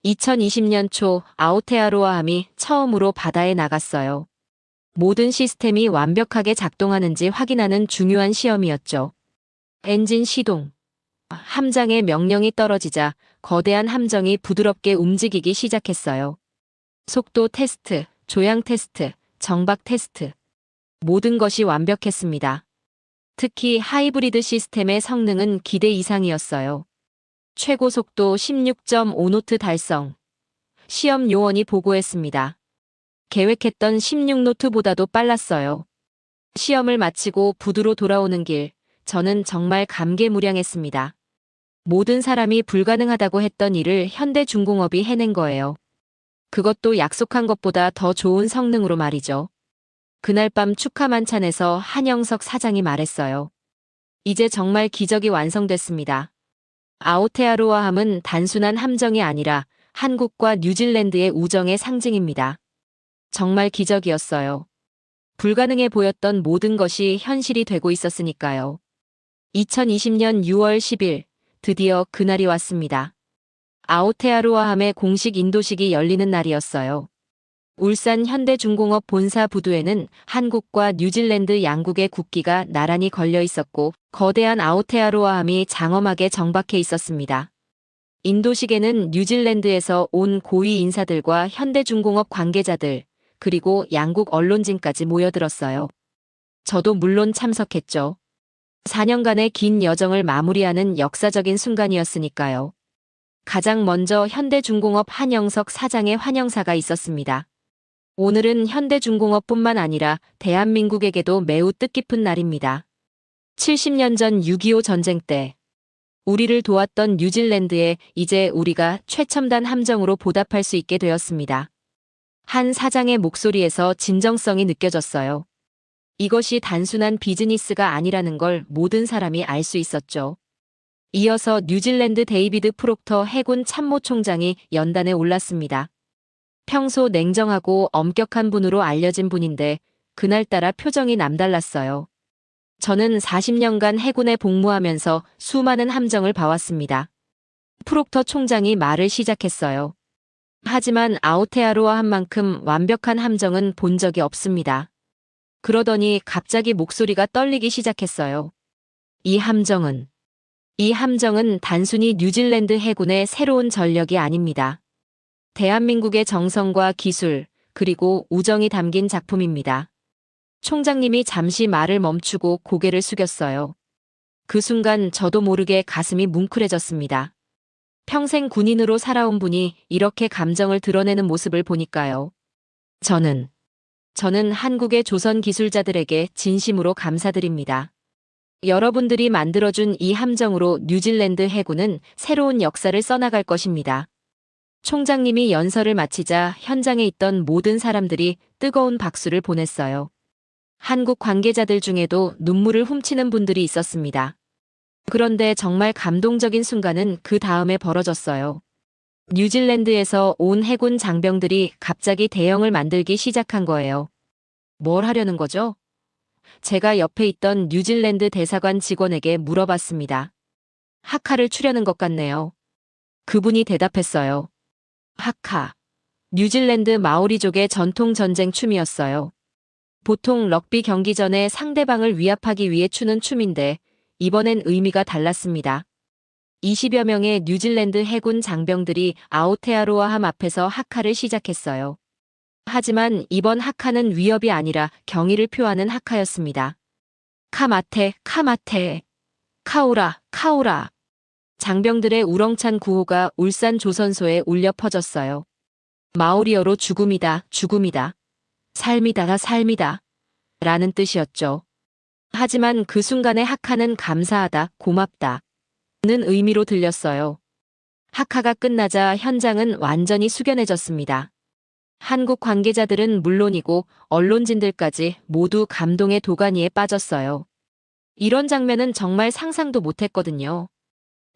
2020년 초 아오테아로아함이 처음으로 바다에 나갔어요. 모든 시스템이 완벽하게 작동하는지 확인하는 중요한 시험이었죠. 엔진 시동. 함장의 명령이 떨어지자 거대한 함정이 부드럽게 움직이기 시작했어요. 속도 테스트, 조향 테스트, 정박 테스트. 모든 것이 완벽했습니다. 특히 하이브리드 시스템의 성능은 기대 이상이었어요. 최고 속도 16.5노트 달성. 시험 요원이 보고했습니다. 계획했던 16노트보다도 빨랐어요. 시험을 마치고 부두로 돌아오는 길, 저는 정말 감개무량했습니다. 모든 사람이 불가능하다고 했던 일을 현대중공업이 해낸 거예요. 그것도 약속한 것보다 더 좋은 성능으로 말이죠. 그날 밤 축하 만찬에서 한영석 사장이 말했어요. 이제 정말 기적이 완성됐습니다. 아오테아로아함은 단순한 함정이 아니라 한국과 뉴질랜드의 우정의 상징입니다. 정말 기적이었어요. 불가능해 보였던 모든 것이 현실이 되고 있었으니까요. 2020년 6월 10일, 드디어 그날이 왔습니다. 아오테아로아함의 공식 인도식이 열리는 날이었어요. 울산 현대중공업 본사 부두에는 한국과 뉴질랜드 양국의 국기가 나란히 걸려 있었고 거대한 아오테아로아함이 장엄하게 정박해 있었습니다. 인도식에는 뉴질랜드에서 온 고위 인사들과 현대중공업 관계자들, 그리고 양국 언론진까지 모여들었어요. 저도 물론 참석했죠. 4년간의 긴 여정을 마무리하는 역사적인 순간이었으니까요. 가장 먼저 현대중공업 한영석 사장의 환영사가 있었습니다. 오늘은 현대중공업뿐만 아니라 대한민국에게도 매우 뜻깊은 날입니다. 70년 전 6.25 전쟁 때 우리를 도왔던 뉴질랜드에 이제 우리가 최첨단 함정으로 보답할 수 있게 되었습니다. 한 사장의 목소리에서 진정성이 느껴졌어요. 이것이 단순한 비즈니스가 아니라는 걸 모든 사람이 알 수 있었죠. 이어서 뉴질랜드 데이비드 프록터 해군 참모총장이 연단에 올랐습니다. 평소 냉정하고 엄격한 분으로 알려진 분인데 그날따라 표정이 남달랐어요. 저는 40년간 해군에 복무하면서 수많은 함정을 봐왔습니다. 프록터 총장이 말을 시작했어요. 하지만 아오테아로아함만큼 완벽한 함정은 본 적이 없습니다. 그러더니 갑자기 목소리가 떨리기 시작했어요. 이 함정은 단순히 뉴질랜드 해군의 새로운 전력이 아닙니다. 대한민국의 정성과 기술, 그리고 우정이 담긴 작품입니다. 총장님이 잠시 말을 멈추고 고개를 숙였어요. 그 순간 저도 모르게 가슴이 뭉클해졌습니다. 평생 군인으로 살아온 분이 이렇게 감정을 드러내는 모습을 보니까요. 저는 한국의 조선 기술자들에게 진심으로 감사드립니다. 여러분들이 만들어준 이 함정으로 뉴질랜드 해군은 새로운 역사를 써나갈 것입니다. 총장님이 연설을 마치자 현장에 있던 모든 사람들이 뜨거운 박수를 보냈어요. 한국 관계자들 중에도 눈물을 훔치는 분들이 있었습니다. 그런데 정말 감동적인 순간은 그 다음에 벌어졌어요. 뉴질랜드에서 온 해군 장병들이 갑자기 대형을 만들기 시작한 거예요. 뭘 하려는 거죠? 제가 옆에 있던 뉴질랜드 대사관 직원에게 물어봤습니다. 하카를 추려는 것 같네요. 그분이 대답했어요. 하카. 뉴질랜드 마오리족의 전통 전쟁 춤이었어요. 보통 럭비 경기 전에 상대방을 위압하기 위해 추는 춤인데 이번엔 의미가 달랐습니다. 20여 명의 뉴질랜드 해군 장병들이 아오테아로아함 앞에서 하카를 시작했어요. 하지만 이번 하카는 위협이 아니라 경의를 표하는 하카였습니다. 카마테, 카마테, 카오라, 카오라. 장병들의 우렁찬 구호가 울산 조선소에 울려 퍼졌어요. 마오리어로 죽음이다, 죽음이다. 삶이다, 삶이다. 라는 뜻이었죠. 하지만 그 순간에 하카는 감사하다, 고맙다. 는 의미로 들렸어요. 하카가 끝나자 현장은 완전히 숙연해졌습니다. 한국 관계자들은 물론이고 언론진들까지 모두 감동의 도가니에 빠졌어요. 이런 장면은 정말 상상도 못했거든요.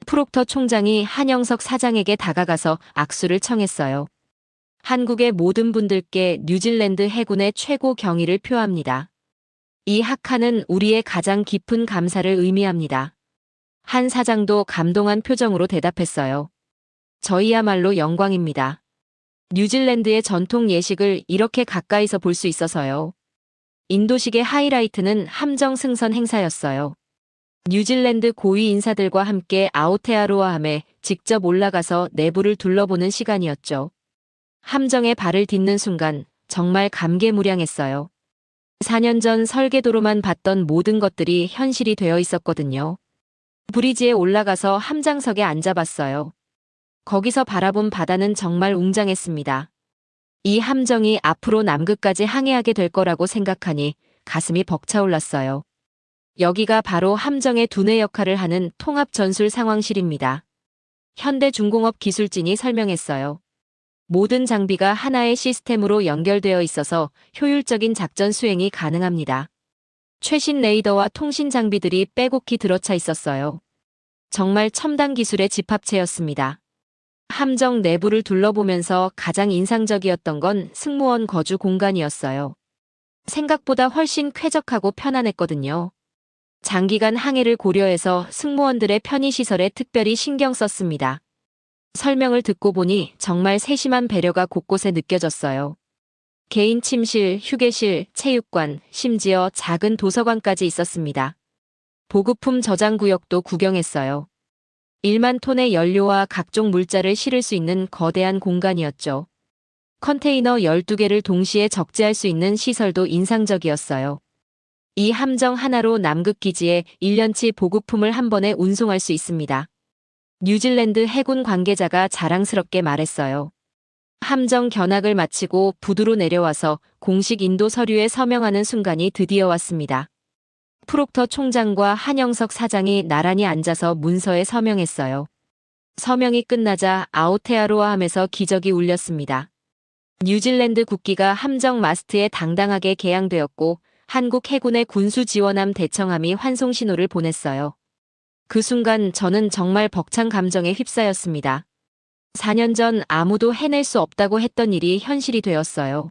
프록터 총장이 한영석 사장에게 다가가서 악수를 청했어요. 한국의 모든 분들께 뉴질랜드 해군의 최고 경의를 표합니다. 이 하카는 우리의 가장 깊은 감사를 의미합니다. 한 사장도 감동한 표정으로 대답했어요. 저희야말로 영광입니다. 뉴질랜드의 전통 예식을 이렇게 가까이서 볼 수 있어서요. 인도식의 하이라이트는 함정 승선 행사였어요. 뉴질랜드 고위 인사들과 함께 아오테아로아함에 직접 올라가서 내부를 둘러보는 시간이었죠. 함정에 발을 딛는 순간 정말 감개무량했어요. 4년 전 설계도로만 봤던 모든 것들이 현실이 되어 있었거든요. 브리지에 올라가서 함장석에 앉아봤어요. 거기서 바라본 바다는 정말 웅장했습니다. 이 함정이 앞으로 남극까지 항해하게 될 거라고 생각하니 가슴이 벅차올랐어요. 여기가 바로 함정의 두뇌 역할을 하는 통합 전술 상황실입니다. 현대중공업 기술진이 설명했어요. 모든 장비가 하나의 시스템으로 연결되어 있어서 효율적인 작전 수행이 가능합니다. 최신 레이더와 통신 장비들이 빼곡히 들어차 있었어요. 정말 첨단 기술의 집합체였습니다. 함정 내부를 둘러보면서 가장 인상적이었던 건 승무원 거주 공간이었어요. 생각보다 훨씬 쾌적하고 편안했거든요. 장기간 항해를 고려해서 승무원들의 편의시설에 특별히 신경 썼습니다. 설명을 듣고 보니 정말 세심한 배려가 곳곳에 느껴졌어요. 개인 침실, 휴게실, 체육관, 심지어 작은 도서관까지 있었습니다. 보급품 저장 구역도 구경했어요. 1만 톤의 연료와 각종 물자를 실을 수 있는 거대한 공간이었죠. 컨테이너 12개를 동시에 적재할 수 있는 시설도 인상적이었어요. 이 함정 하나로 남극 기지에 1년치 보급품을 한 번에 운송할 수 있습니다. 뉴질랜드 해군 관계자가 자랑스럽게 말했어요. 함정 견학을 마치고 부두로 내려와서 공식 인도 서류에 서명하는 순간이 드디어 왔습니다. 프록터 총장과 한영석 사장이 나란히 앉아서 문서에 서명했어요. 서명이 끝나자 아오테아로아함에서 기적이 울렸습니다. 뉴질랜드 국기가 함정 마스트에 당당하게 개양되었고 한국 해군의 군수 지원함 대청함이 환송 신호를 보냈어요. 그 순간 저는 정말 벅찬 감정에 휩싸였습니다. 4년 전 아무도 해낼 수 없다고 했던 일이 현실이 되었어요.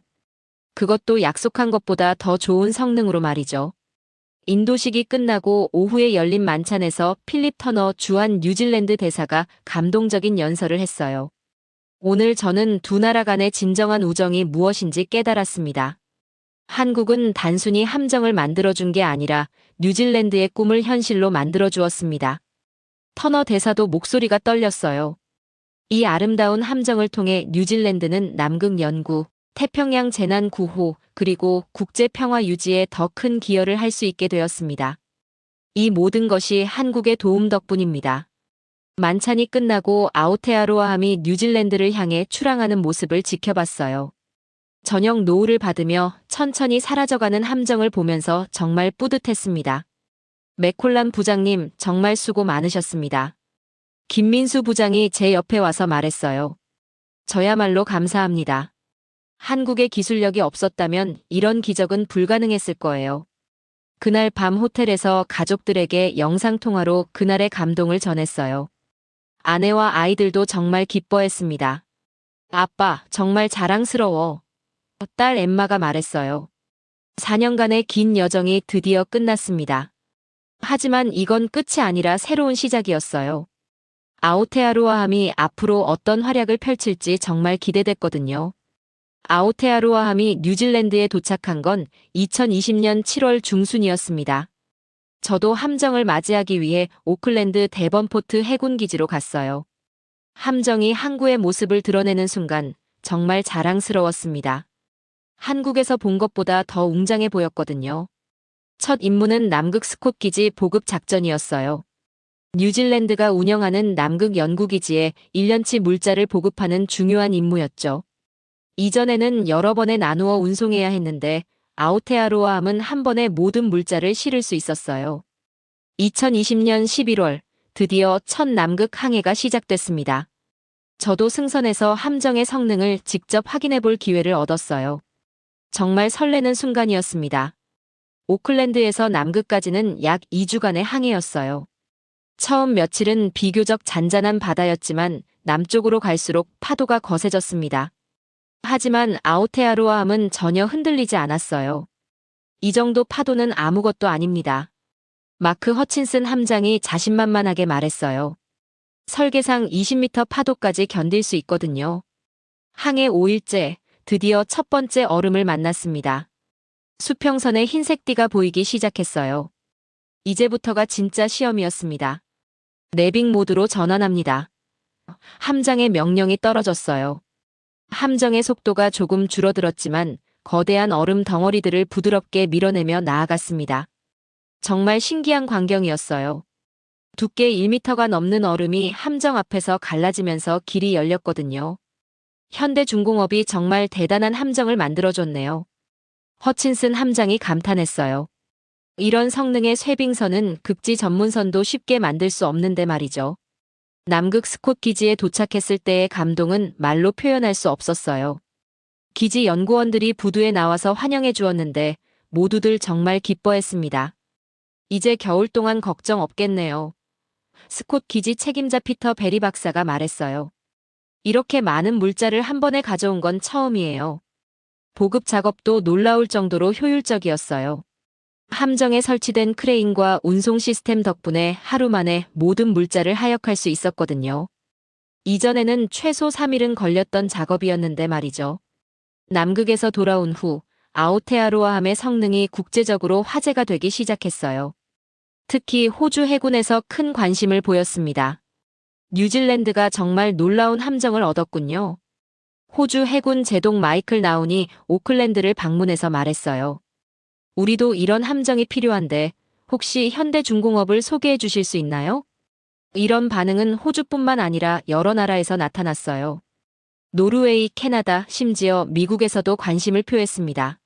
그것도 약속한 것보다 더 좋은 성능으로 말이죠. 인도식이 끝나고 오후에 열린 만찬에서 필립 터너 주한 뉴질랜드 대사가 감동적인 연설을 했어요. 오늘 저는 두 나라 간의 진정한 우정이 무엇인지 깨달았습니다. 한국은 단순히 함정을 만들어준 게 아니라 뉴질랜드의 꿈을 현실로 만들어주었습니다. 터너 대사도 목소리가 떨렸어요. 이 아름다운 함정을 통해 뉴질랜드는 남극 연구, 태평양 재난 구호, 그리고 국제 평화 유지에 더 큰 기여를 할 수 있게 되었습니다. 이 모든 것이 한국의 도움 덕분입니다. 만찬이 끝나고 아오테아로아함이 뉴질랜드를 향해 출항하는 모습을 지켜봤어요. 저녁 노을을 받으며 천천히 사라져가는 함정을 보면서 정말 뿌듯했습니다. 맥콜란 부장님, 정말 수고 많으셨습니다. 김민수 부장이 제 옆에 와서 말했어요. 저야말로 감사합니다. 한국의 기술력이 없었다면 이런 기적은 불가능했을 거예요. 그날 밤 호텔에서 가족들에게 영상통화로 그날의 감동을 전했어요. 아내와 아이들도 정말 기뻐했습니다. 아빠, 정말 자랑스러워. 딸 엠마가 말했어요. 4년간의 긴 여정이 드디어 끝났습니다. 하지만 이건 끝이 아니라 새로운 시작이었어요. 아오테아로아함이 앞으로 어떤 활약을 펼칠지 정말 기대됐거든요. 아오테아로아함이 뉴질랜드에 도착한 건 2020년 7월 중순이었습니다. 저도 함정을 맞이하기 위해 오클랜드 데번포트 해군기지로 갔어요. 함정이 항구의 모습을 드러내는 순간 정말 자랑스러웠습니다. 한국에서 본 것보다 더 웅장해 보였거든요. 첫 임무는 남극 스콧 기지 보급 작전이었어요. 뉴질랜드가 운영하는 남극 연구기지에 1년치 물자를 보급하는 중요한 임무였죠. 이전에는 여러 번에 나누어 운송해야 했는데 아오테아로아함은 한 번에 모든 물자를 실을 수 있었어요. 2020년 11월 드디어 첫 남극 항해가 시작됐습니다. 저도 승선해서 함정의 성능을 직접 확인해 볼 기회를 얻었어요. 정말 설레는 순간이었습니다. 오클랜드에서 남극까지는 약 2주간의 항해였어요. 처음 며칠은 비교적 잔잔한 바다였지만 남쪽으로 갈수록 파도가 거세졌습니다. 하지만 아오테아로아함은 전혀 흔들리지 않았어요. 이 정도 파도는 아무것도 아닙니다. 마크 허친슨 함장이 자신만만하게 말했어요. 설계상 20m 파도까지 견딜 수 있거든요. 항해 5일째, 드디어 첫 번째 얼음을 만났습니다. 수평선에 흰색 띠가 보이기 시작했어요. 이제부터가 진짜 시험이었습니다. 내빙 모드로 전환합니다. 함장의 명령이 떨어졌어요. 함정의 속도가 조금 줄어들었지만 거대한 얼음 덩어리들을 부드럽게 밀어내며 나아갔습니다. 정말 신기한 광경이었어요. 두께 1m가 넘는 얼음이 함정 앞에서 갈라지면서 길이 열렸거든요. 현대중공업이 정말 대단한 함정을 만들어줬네요. 허친슨 함장이 감탄했어요. 이런 성능의 쇠빙선은 극지 전문선도 쉽게 만들 수 없는데 말이죠. 남극 스콧 기지에 도착했을 때의 감동은 말로 표현할 수 없었어요. 기지 연구원들이 부두에 나와서 환영해 주었는데 모두들 정말 기뻐했습니다. 이제 겨울 동안 걱정 없겠네요. 스콧 기지 책임자 피터 베리 박사가 말했어요. 이렇게 많은 물자를 한 번에 가져온 건 처음이에요. 보급 작업도 놀라울 정도로 효율적이었어요. 함정에 설치된 크레인과 운송 시스템 덕분에 하루 만에 모든 물자를 하역할 수 있었거든요. 이전에는 최소 3일은 걸렸던 작업이었는데 말이죠. 남극에서 돌아온 후 아오테아로아함의 성능이 국제적으로 화제가 되기 시작했어요. 특히 호주 해군에서 큰 관심을 보였습니다. 뉴질랜드가 정말 놀라운 함정을 얻었군요. 호주 해군 제독 마이클 나운이 오클랜드를 방문해서 말했어요. 우리도 이런 함정이 필요한데 혹시 현대중공업을 소개해 주실 수 있나요? 이런 반응은 호주뿐만 아니라 여러 나라에서 나타났어요. 노르웨이, 캐나다, 심지어 미국에서도 관심을 표했습니다.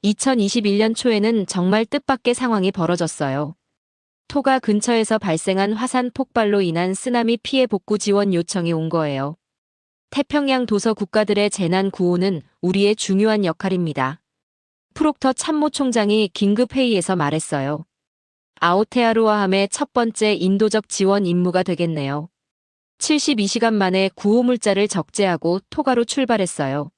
2021년 초에는 정말 뜻밖의 상황이 벌어졌어요. 토가 근처에서 발생한 화산 폭발로 인한 쓰나미 피해 복구 지원 요청이 온 거예요. 태평양 도서 국가들의 재난 구호는 우리의 중요한 역할입니다. 프록터 참모총장이 긴급 회의에서 말했어요. 아오테아로아함의 첫 번째 인도적 지원 임무가 되겠네요. 72시간 만에 구호물자를 적재하고 토가로 출발했어요.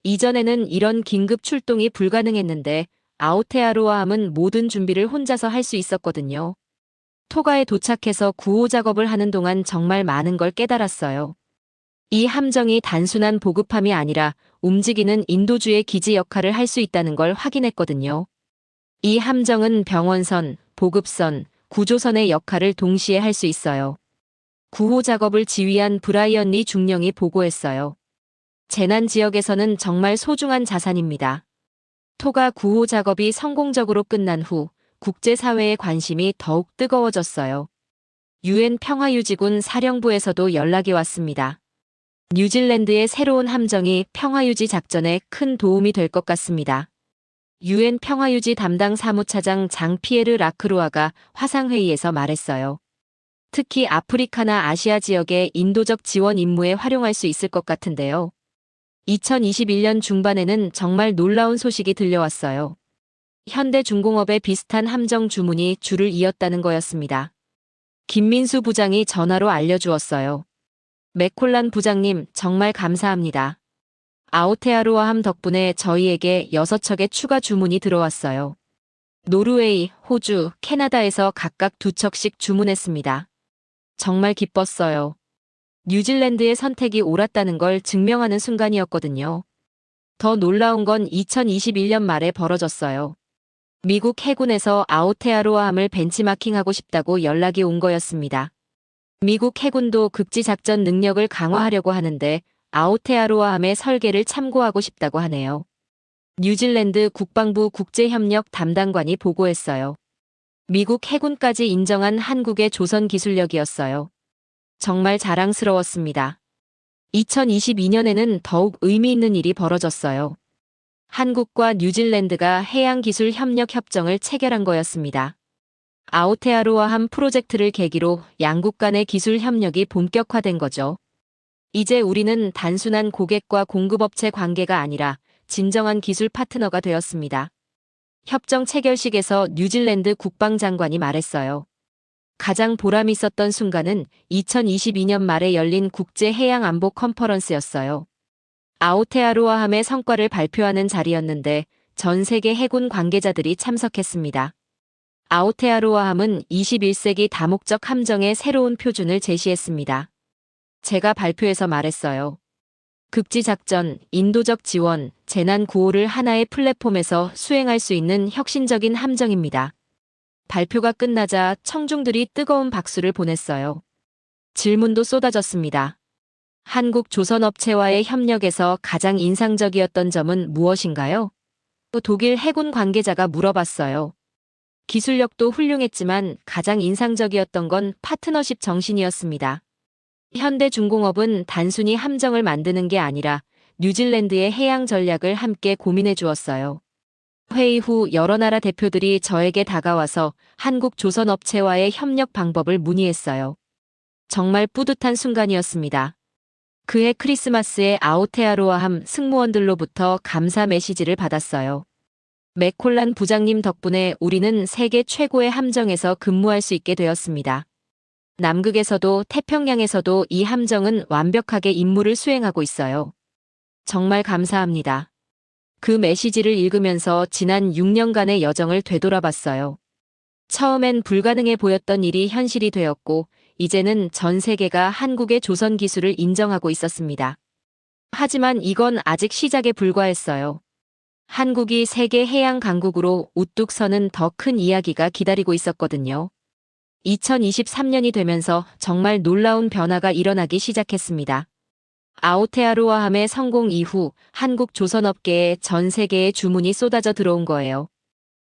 이전에는 이런 긴급 출동이 불가능했는데 아오테아로아함은 모든 준비를 혼자서 할 수 있었거든요. 토가에 도착해서 구호 작업을 하는 동안 정말 많은 걸 깨달았어요. 이 함정이 단순한 보급함이 아니라 움직이는 인도주의 기지 역할을 할 수 있다는 걸 확인했거든요. 이 함정은 병원선, 보급선, 구조선의 역할을 동시에 할 수 있어요. 구호 작업을 지휘한 브라이언 리 중령이 보고했어요. 재난 지역에서는 정말 소중한 자산입니다. 토가 구호 작업이 성공적으로 끝난 후 국제사회의 관심이 더욱 뜨거워졌어요. 유엔 평화유지군 사령부에서도 연락이 왔습니다. 뉴질랜드의 새로운 함정이 평화유지 작전에 큰 도움이 될 것 같습니다. 유엔 평화유지 담당 사무차장 장 피에르 라크루아가 화상회의에서 말했어요. 특히 아프리카나 아시아 지역의 인도적 지원 임무에 활용할 수 있을 것 같은데요. 2021년 중반에는 정말 놀라운 소식이 들려왔어요. 현대중공업의 비슷한 함정 주문이 줄을 이었다는 거였습니다. 김민수 부장이 전화로 알려주었어요. 맥콜란 부장님, 정말 감사합니다. 아오테아로아함 덕분에 저희에게 6척의 추가 주문이 들어왔어요. 노르웨이, 호주, 캐나다에서 각각 2척씩 주문했습니다. 정말 기뻤어요. 뉴질랜드의 선택이 옳았다는 걸 증명하는 순간이었거든요. 더 놀라운 건 2021년 말에 벌어졌어요. 미국 해군에서 아오테아로아함을 벤치마킹하고 싶다고 연락이 온 거였습니다. 미국 해군도 극지작전 능력을 강화하려고 하는데 아오테아로아함의 설계를 참고하고 싶다고 하네요. 뉴질랜드 국방부 국제협력 담당관이 보고했어요. 미국 해군까지 인정한 한국의 조선 기술력이었어요. 정말 자랑스러웠습니다. 2022년에는 더욱 의미 있는 일이 벌어졌어요. 한국과 뉴질랜드가 해양기술 협력 협정을 체결한 거였습니다. 아오테아로아함 프로젝트를 계기로 양국 간의 기술 협력이 본격화된 거죠. 이제 우리는 단순한 고객과 공급업체 관계가 아니라 진정한 기술 파트너가 되었습니다. 협정 체결식에서 뉴질랜드 국방장관이 말했어요. 가장 보람 있었던 순간은 2022년 말에 열린 국제해양안보 컨퍼런스였어요. 아오테아로아함의 성과를 발표하는 자리였는데 전 세계 해군 관계자들이 참석했습니다. 아오테아로아함은 21세기 다목적 함정의 새로운 표준을 제시했습니다. 제가 발표에서 말했어요. 극지작전, 인도적 지원, 재난 구호를 하나의 플랫폼에서 수행할 수 있는 혁신적인 함정입니다. 발표가 끝나자 청중들이 뜨거운 박수를 보냈어요. 질문도 쏟아졌습니다. 한국 조선업체와의 협력에서 가장 인상적이었던 점은 무엇인가요? 또 독일 해군 관계자가 물어봤어요. 기술력도 훌륭했지만 가장 인상적이었던 건 파트너십 정신이었습니다. 현대중공업은 단순히 함정을 만드는 게 아니라 뉴질랜드의 해양 전략을 함께 고민해 주었어요. 회의 후 여러 나라 대표들이 저에게 다가와서 한국 조선업체와의 협력 방법을 문의했어요. 정말 뿌듯한 순간이었습니다. 그해 크리스마스에 아오테아로아함 승무원들로부터 감사 메시지를 받았어요. 맥콜란 부장님 덕분에 우리는 세계 최고의 함정에서 근무할 수 있게 되었습니다. 남극에서도 태평양에서도 이 함정은 완벽하게 임무를 수행하고 있어요. 정말 감사합니다. 그 메시지를 읽으면서 지난 6년간의 여정을 되돌아봤어요. 처음엔 불가능해 보였던 일이 현실이 되었고, 이제는 전 세계가 한국의 조선 기술을 인정하고 있었습니다. 하지만 이건 아직 시작에 불과했어요. 한국이 세계 해양 강국으로 우뚝 서는 더 큰 이야기가 기다리고 있었거든요. 2023년이 되면서 정말 놀라운 변화가 일어나기 시작했습니다. 아오테아로아함의 성공 이후 한국 조선업계에 전 세계의 주문이 쏟아져 들어온 거예요.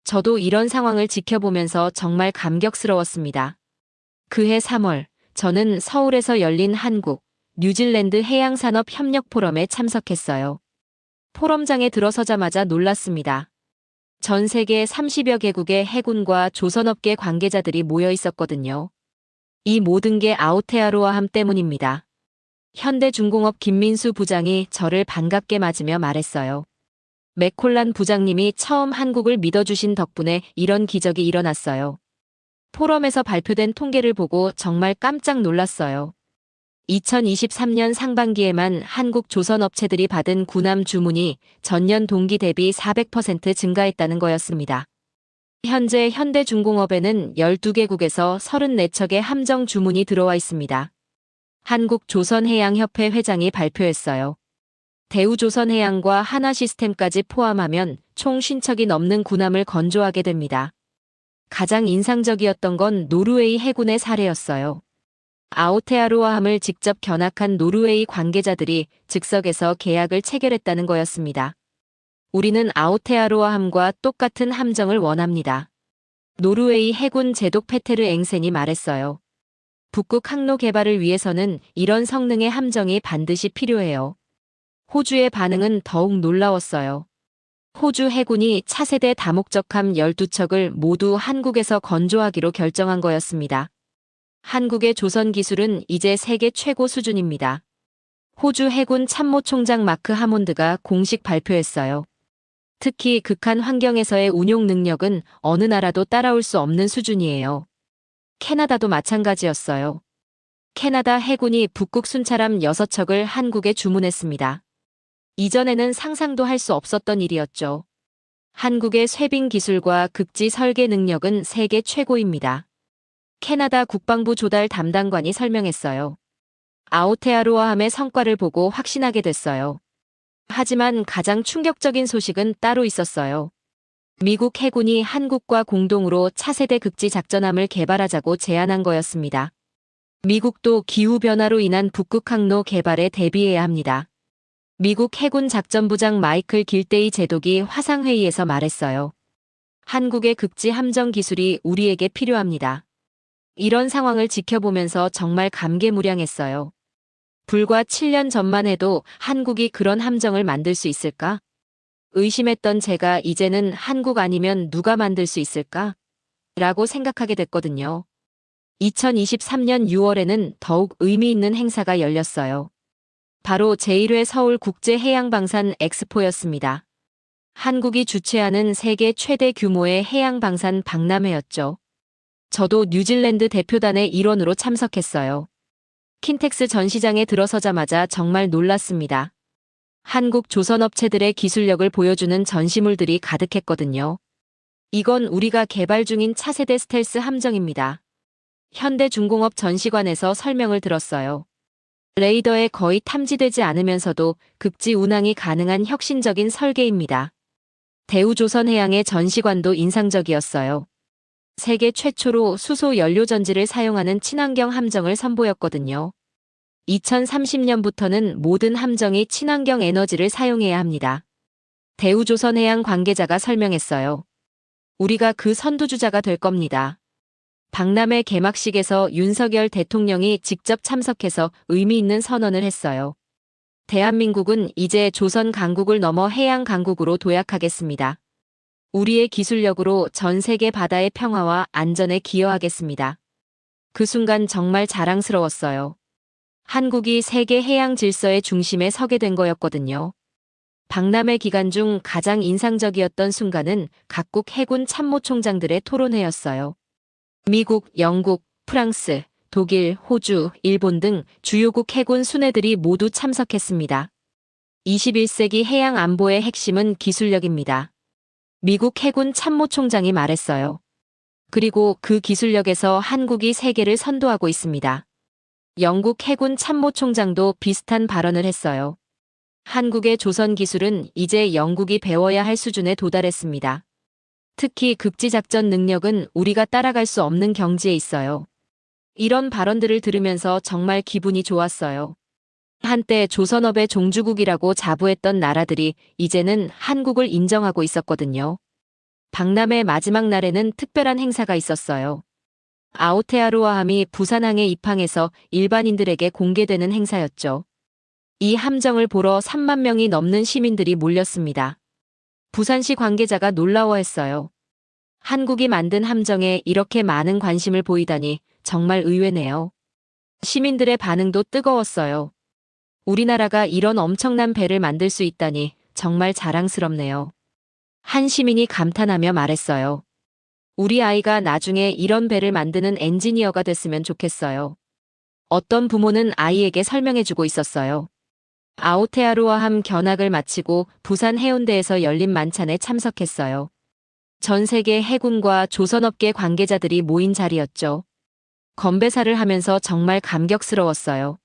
저도 이런 상황을 지켜보면서 정말 감격스러웠습니다. 그해 3월, 저는 서울에서 열린 한국, 뉴질랜드 해양산업 협력 포럼에 참석했어요. 포럼장에 들어서자마자 놀랐습니다. 전 세계 30여 개국의 해군과 조선업계 관계자들이 모여 있었거든요. 이 모든 게 아오테아로아함 때문입니다. 현대중공업 김민수 부장이 저를 반갑게 맞으며 말했어요. 맥콜란 부장님이 처음 한국을 믿어주신 덕분에 이런 기적이 일어났어요. 포럼에서 발표된 통계를 보고 정말 깜짝 놀랐어요. 2023년 상반기에만 한국 조선업체들이 받은 군함 주문이 전년 동기 대비 400% 증가했다는 거였습니다. 현재 현대중공업에는 12개국에서 34척의 함정 주문이 들어와 있습니다. 한국조선해양협회 회장이 발표했어요. 대우조선해양과 하나시스템까지 포함하면 총 50척이 넘는 군함을 건조하게 됩니다. 가장 인상적이었던 건 노르웨이 해군의 사례였어요. 아오테아로아함을 직접 견학한 노르웨이 관계자들이 즉석에서 계약을 체결했다는 거였습니다. 우리는 아오테아로아함과 똑같은 함정을 원합니다. 노르웨이 해군 제독 페테르 앵센이 말했어요. 북극 항로 개발을 위해서는 이런 성능의 함정이 반드시 필요해요. 호주의 반응은 더욱 놀라웠어요. 호주 해군이 차세대 다목적함 12척을 모두 한국에서 건조하기로 결정한 거였습니다. 한국의 조선 기술은 이제 세계 최고 수준입니다. 호주 해군 참모총장 마크 하몬드가 공식 발표했어요. 특히 극한 환경에서의 운용 능력은 어느 나라도 따라올 수 없는 수준이에요. 캐나다도 마찬가지였어요. 캐나다 해군이 북극 순찰함 6척을 한국에 주문했습니다. 이전에는 상상도 할 수 없었던 일이었죠. 한국의 쇄빙 기술과 극지 설계 능력은 세계 최고입니다. 캐나다 국방부 조달 담당관이 설명했어요. 아오테아로아함의 성과를 보고 확신하게 됐어요. 하지만 가장 충격적인 소식은 따로 있었어요. 미국 해군이 한국과 공동으로 차세대 극지 작전함을 개발하자고 제안한 거였습니다. 미국도 기후변화로 인한 북극 항로 개발에 대비해야 합니다. 미국 해군 작전부장 마이클 길데이 제독이 화상회의에서 말했어요. 한국의 극지 함정 기술이 우리에게 필요합니다. 이런 상황을 지켜보면서 정말 감개무량했어요. 불과 7년 전만 해도 한국이 그런 함정을 만들 수 있을까? 의심했던 제가 이제는 한국 아니면 누가 만들 수 있을까? 라고 생각하게 됐거든요. 2023년 6월에는 더욱 의미 있는 행사가 열렸어요. 바로 제1회 서울 국제해양방산 엑스포였습니다. 한국이 주최하는 세계 최대 규모의 해양방산 박람회였죠. 저도 뉴질랜드 대표단의 일원으로 참석했어요. 킨텍스 전시장에 들어서자마자 정말 놀랐습니다. 한국 조선업체들의 기술력을 보여주는 전시물들이 가득했거든요. 이건 우리가 개발 중인 차세대 스텔스 함정입니다. 현대중공업 전시관에서 설명을 들었어요. 레이더에 거의 탐지되지 않으면서도 극지 운항이 가능한 혁신적인 설계입니다. 대우조선해양의 전시관도 인상적이었어요. 세계 최초로 수소 연료 전지를 사용하는 친환경 함정을 선보였거든요. 2030년부터는 모든 함정이 친환경 에너지를 사용해야 합니다. 대우조선해양 관계자가 설명했어요. 우리가 그 선두주자가 될 겁니다. 박람회 개막식에서 윤석열 대통령이 직접 참석해서 의미 있는 선언을 했어요. 대한민국은 이제 조선 강국을 넘어 해양 강국으로 도약하겠습니다. 우리의 기술력으로 전 세계 바다의 평화와 안전에 기여하겠습니다. 그 순간 정말 자랑스러웠어요. 한국이 세계 해양 질서의 중심에 서게 된 거였거든요. 박람회 기간 중 가장 인상적이었던 순간은 각국 해군 참모총장들의 토론회였어요. 미국, 영국, 프랑스, 독일, 호주, 일본 등 주요국 해군 순회들이 모두 참석했습니다. 21세기 해양 안보의 핵심은 기술력입니다. 미국 해군 참모총장이 말했어요. 그리고 그 기술력에서 한국이 세계를 선도하고 있습니다. 영국 해군 참모총장도 비슷한 발언을 했어요. 한국의 조선 기술은 이제 영국이 배워야 할 수준에 도달했습니다. 특히 극지작전 능력은 우리가 따라갈 수 없는 경지에 있어요. 이런 발언들을 들으면서 정말 기분이 좋았어요. 한때 조선업의 종주국이라고 자부했던 나라들이 이제는 한국을 인정하고 있었거든요. 박람회 마지막 날에는 특별한 행사가 있었어요. 아오테아로아함이 부산항에 입항해서 일반인들에게 공개되는 행사였죠. 이 함정을 보러 3만 명이 넘는 시민들이 몰렸습니다. 부산시 관계자가 놀라워했어요. 한국이 만든 함정에 이렇게 많은 관심을 보이다니 정말 의외네요. 시민들의 반응도 뜨거웠어요. 우리나라가 이런 엄청난 배를 만들 수 있다니 정말 자랑스럽네요. 한 시민이 감탄하며 말했어요. 우리 아이가 나중에 이런 배를 만드는 엔지니어가 됐으면 좋겠어요. 어떤 부모는 아이에게 설명해주고 있었어요. 아오테아로아함 견학을 마치고 부산 해운대에서 열린 만찬에 참석했어요. 전 세계 해군과 조선업계 관계자들이 모인 자리였죠. 건배사를 하면서 정말 감격스러웠어요.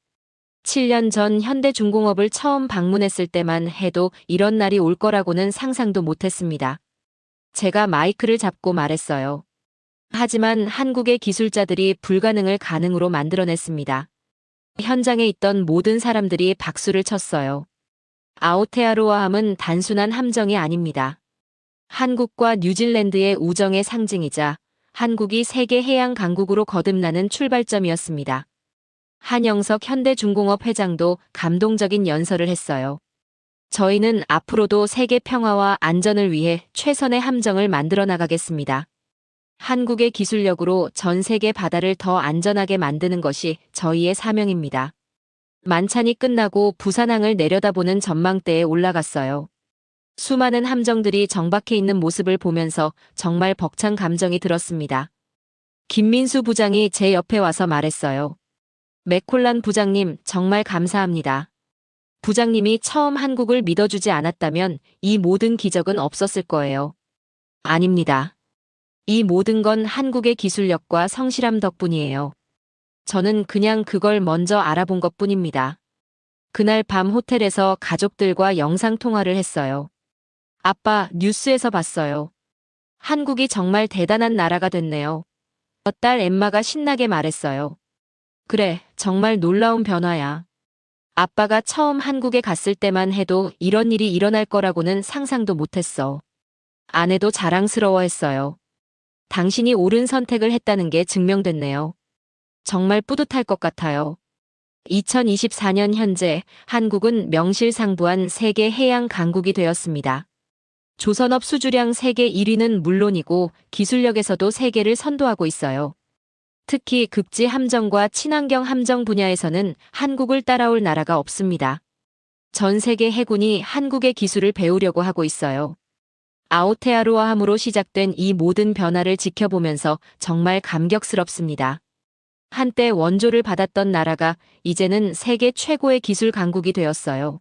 7년 전 현대중공업을 처음 방문했을 때만 해도 이런 날이 올 거라고는 상상도 못했습니다. 제가 마이크를 잡고 말했어요. 하지만 한국의 기술자들이 불가능을 가능으로 만들어냈습니다. 현장에 있던 모든 사람들이 박수를 쳤어요. 아오테아로아함은 단순한 함정이 아닙니다. 한국과 뉴질랜드의 우정의 상징이자 한국이 세계 해양 강국으로 거듭나는 출발점이었습니다. 한영석 현대중공업 회장도 감동적인 연설을 했어요. 저희는 앞으로도 세계 평화와 안전을 위해 최선의 함정을 만들어 나가겠습니다. 한국의 기술력으로 전 세계 바다를 더 안전하게 만드는 것이 저희의 사명입니다. 만찬이 끝나고 부산항을 내려다보는 전망대에 올라갔어요. 수많은 함정들이 정박해 있는 모습을 보면서 정말 벅찬 감정이 들었습니다. 김민수 부장이 제 옆에 와서 말했어요. 맥콜란 부장님, 정말 감사합니다. 부장님이 처음 한국을 믿어주지 않았다면 이 모든 기적은 없었을 거예요. 아닙니다. 이 모든 건 한국의 기술력과 성실함 덕분이에요. 저는 그냥 그걸 먼저 알아본 것뿐입니다. 그날 밤 호텔에서 가족들과 영상통화를 했어요. 아빠, 뉴스에서 봤어요. 한국이 정말 대단한 나라가 됐네요. 딸 엠마가 신나게 말했어요. 그래, 정말 놀라운 변화야. 아빠가 처음 한국에 갔을 때만 해도 이런 일이 일어날 거라고는 상상도 못했어. 아내도 자랑스러워했어요. 당신이 옳은 선택을 했다는 게 증명됐네요. 정말 뿌듯할 것 같아요. 2024년 현재 한국은 명실상부한 세계 해양 강국이 되었습니다. 조선업 수주량 세계 1위는 물론이고 기술력에서도 세계를 선도하고 있어요. 특히 극지 함정과 친환경 함정 분야에서는 한국을 따라올 나라가 없습니다. 전 세계 해군이 한국의 기술을 배우려고 하고 있어요. 아오테아로아함으로 시작된 이 모든 변화를 지켜보면서 정말 감격스럽습니다. 한때 원조를 받았던 나라가 이제는 세계 최고의 기술 강국이 되었어요.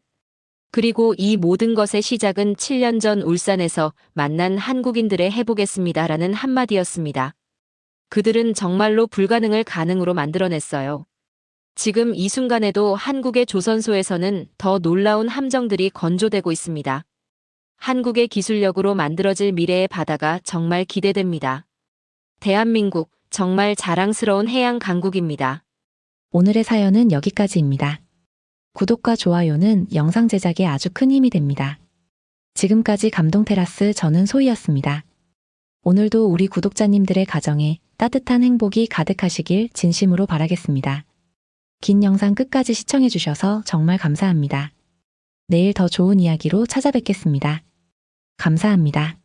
그리고 이 모든 것의 시작은 7년 전 울산에서 만난 한국인들의 해보겠습니다라는 한마디였습니다. 그들은 정말로 불가능을 가능으로 만들어냈어요. 지금 이 순간에도 한국의 조선소에서는 더 놀라운 함정들이 건조되고 있습니다. 한국의 기술력으로 만들어질 미래의 바다가 정말 기대됩니다. 대한민국, 정말 자랑스러운 해양 강국입니다. 오늘의 사연은 여기까지입니다. 구독과 좋아요는 영상 제작에 아주 큰 힘이 됩니다. 지금까지 감동테라스 저는 소희였습니다. 오늘도 우리 구독자님들의 가정에 따뜻한 행복이 가득하시길 진심으로 바라겠습니다. 긴 영상 끝까지 시청해주셔서 정말 감사합니다. 내일 더 좋은 이야기로 찾아뵙겠습니다. 감사합니다.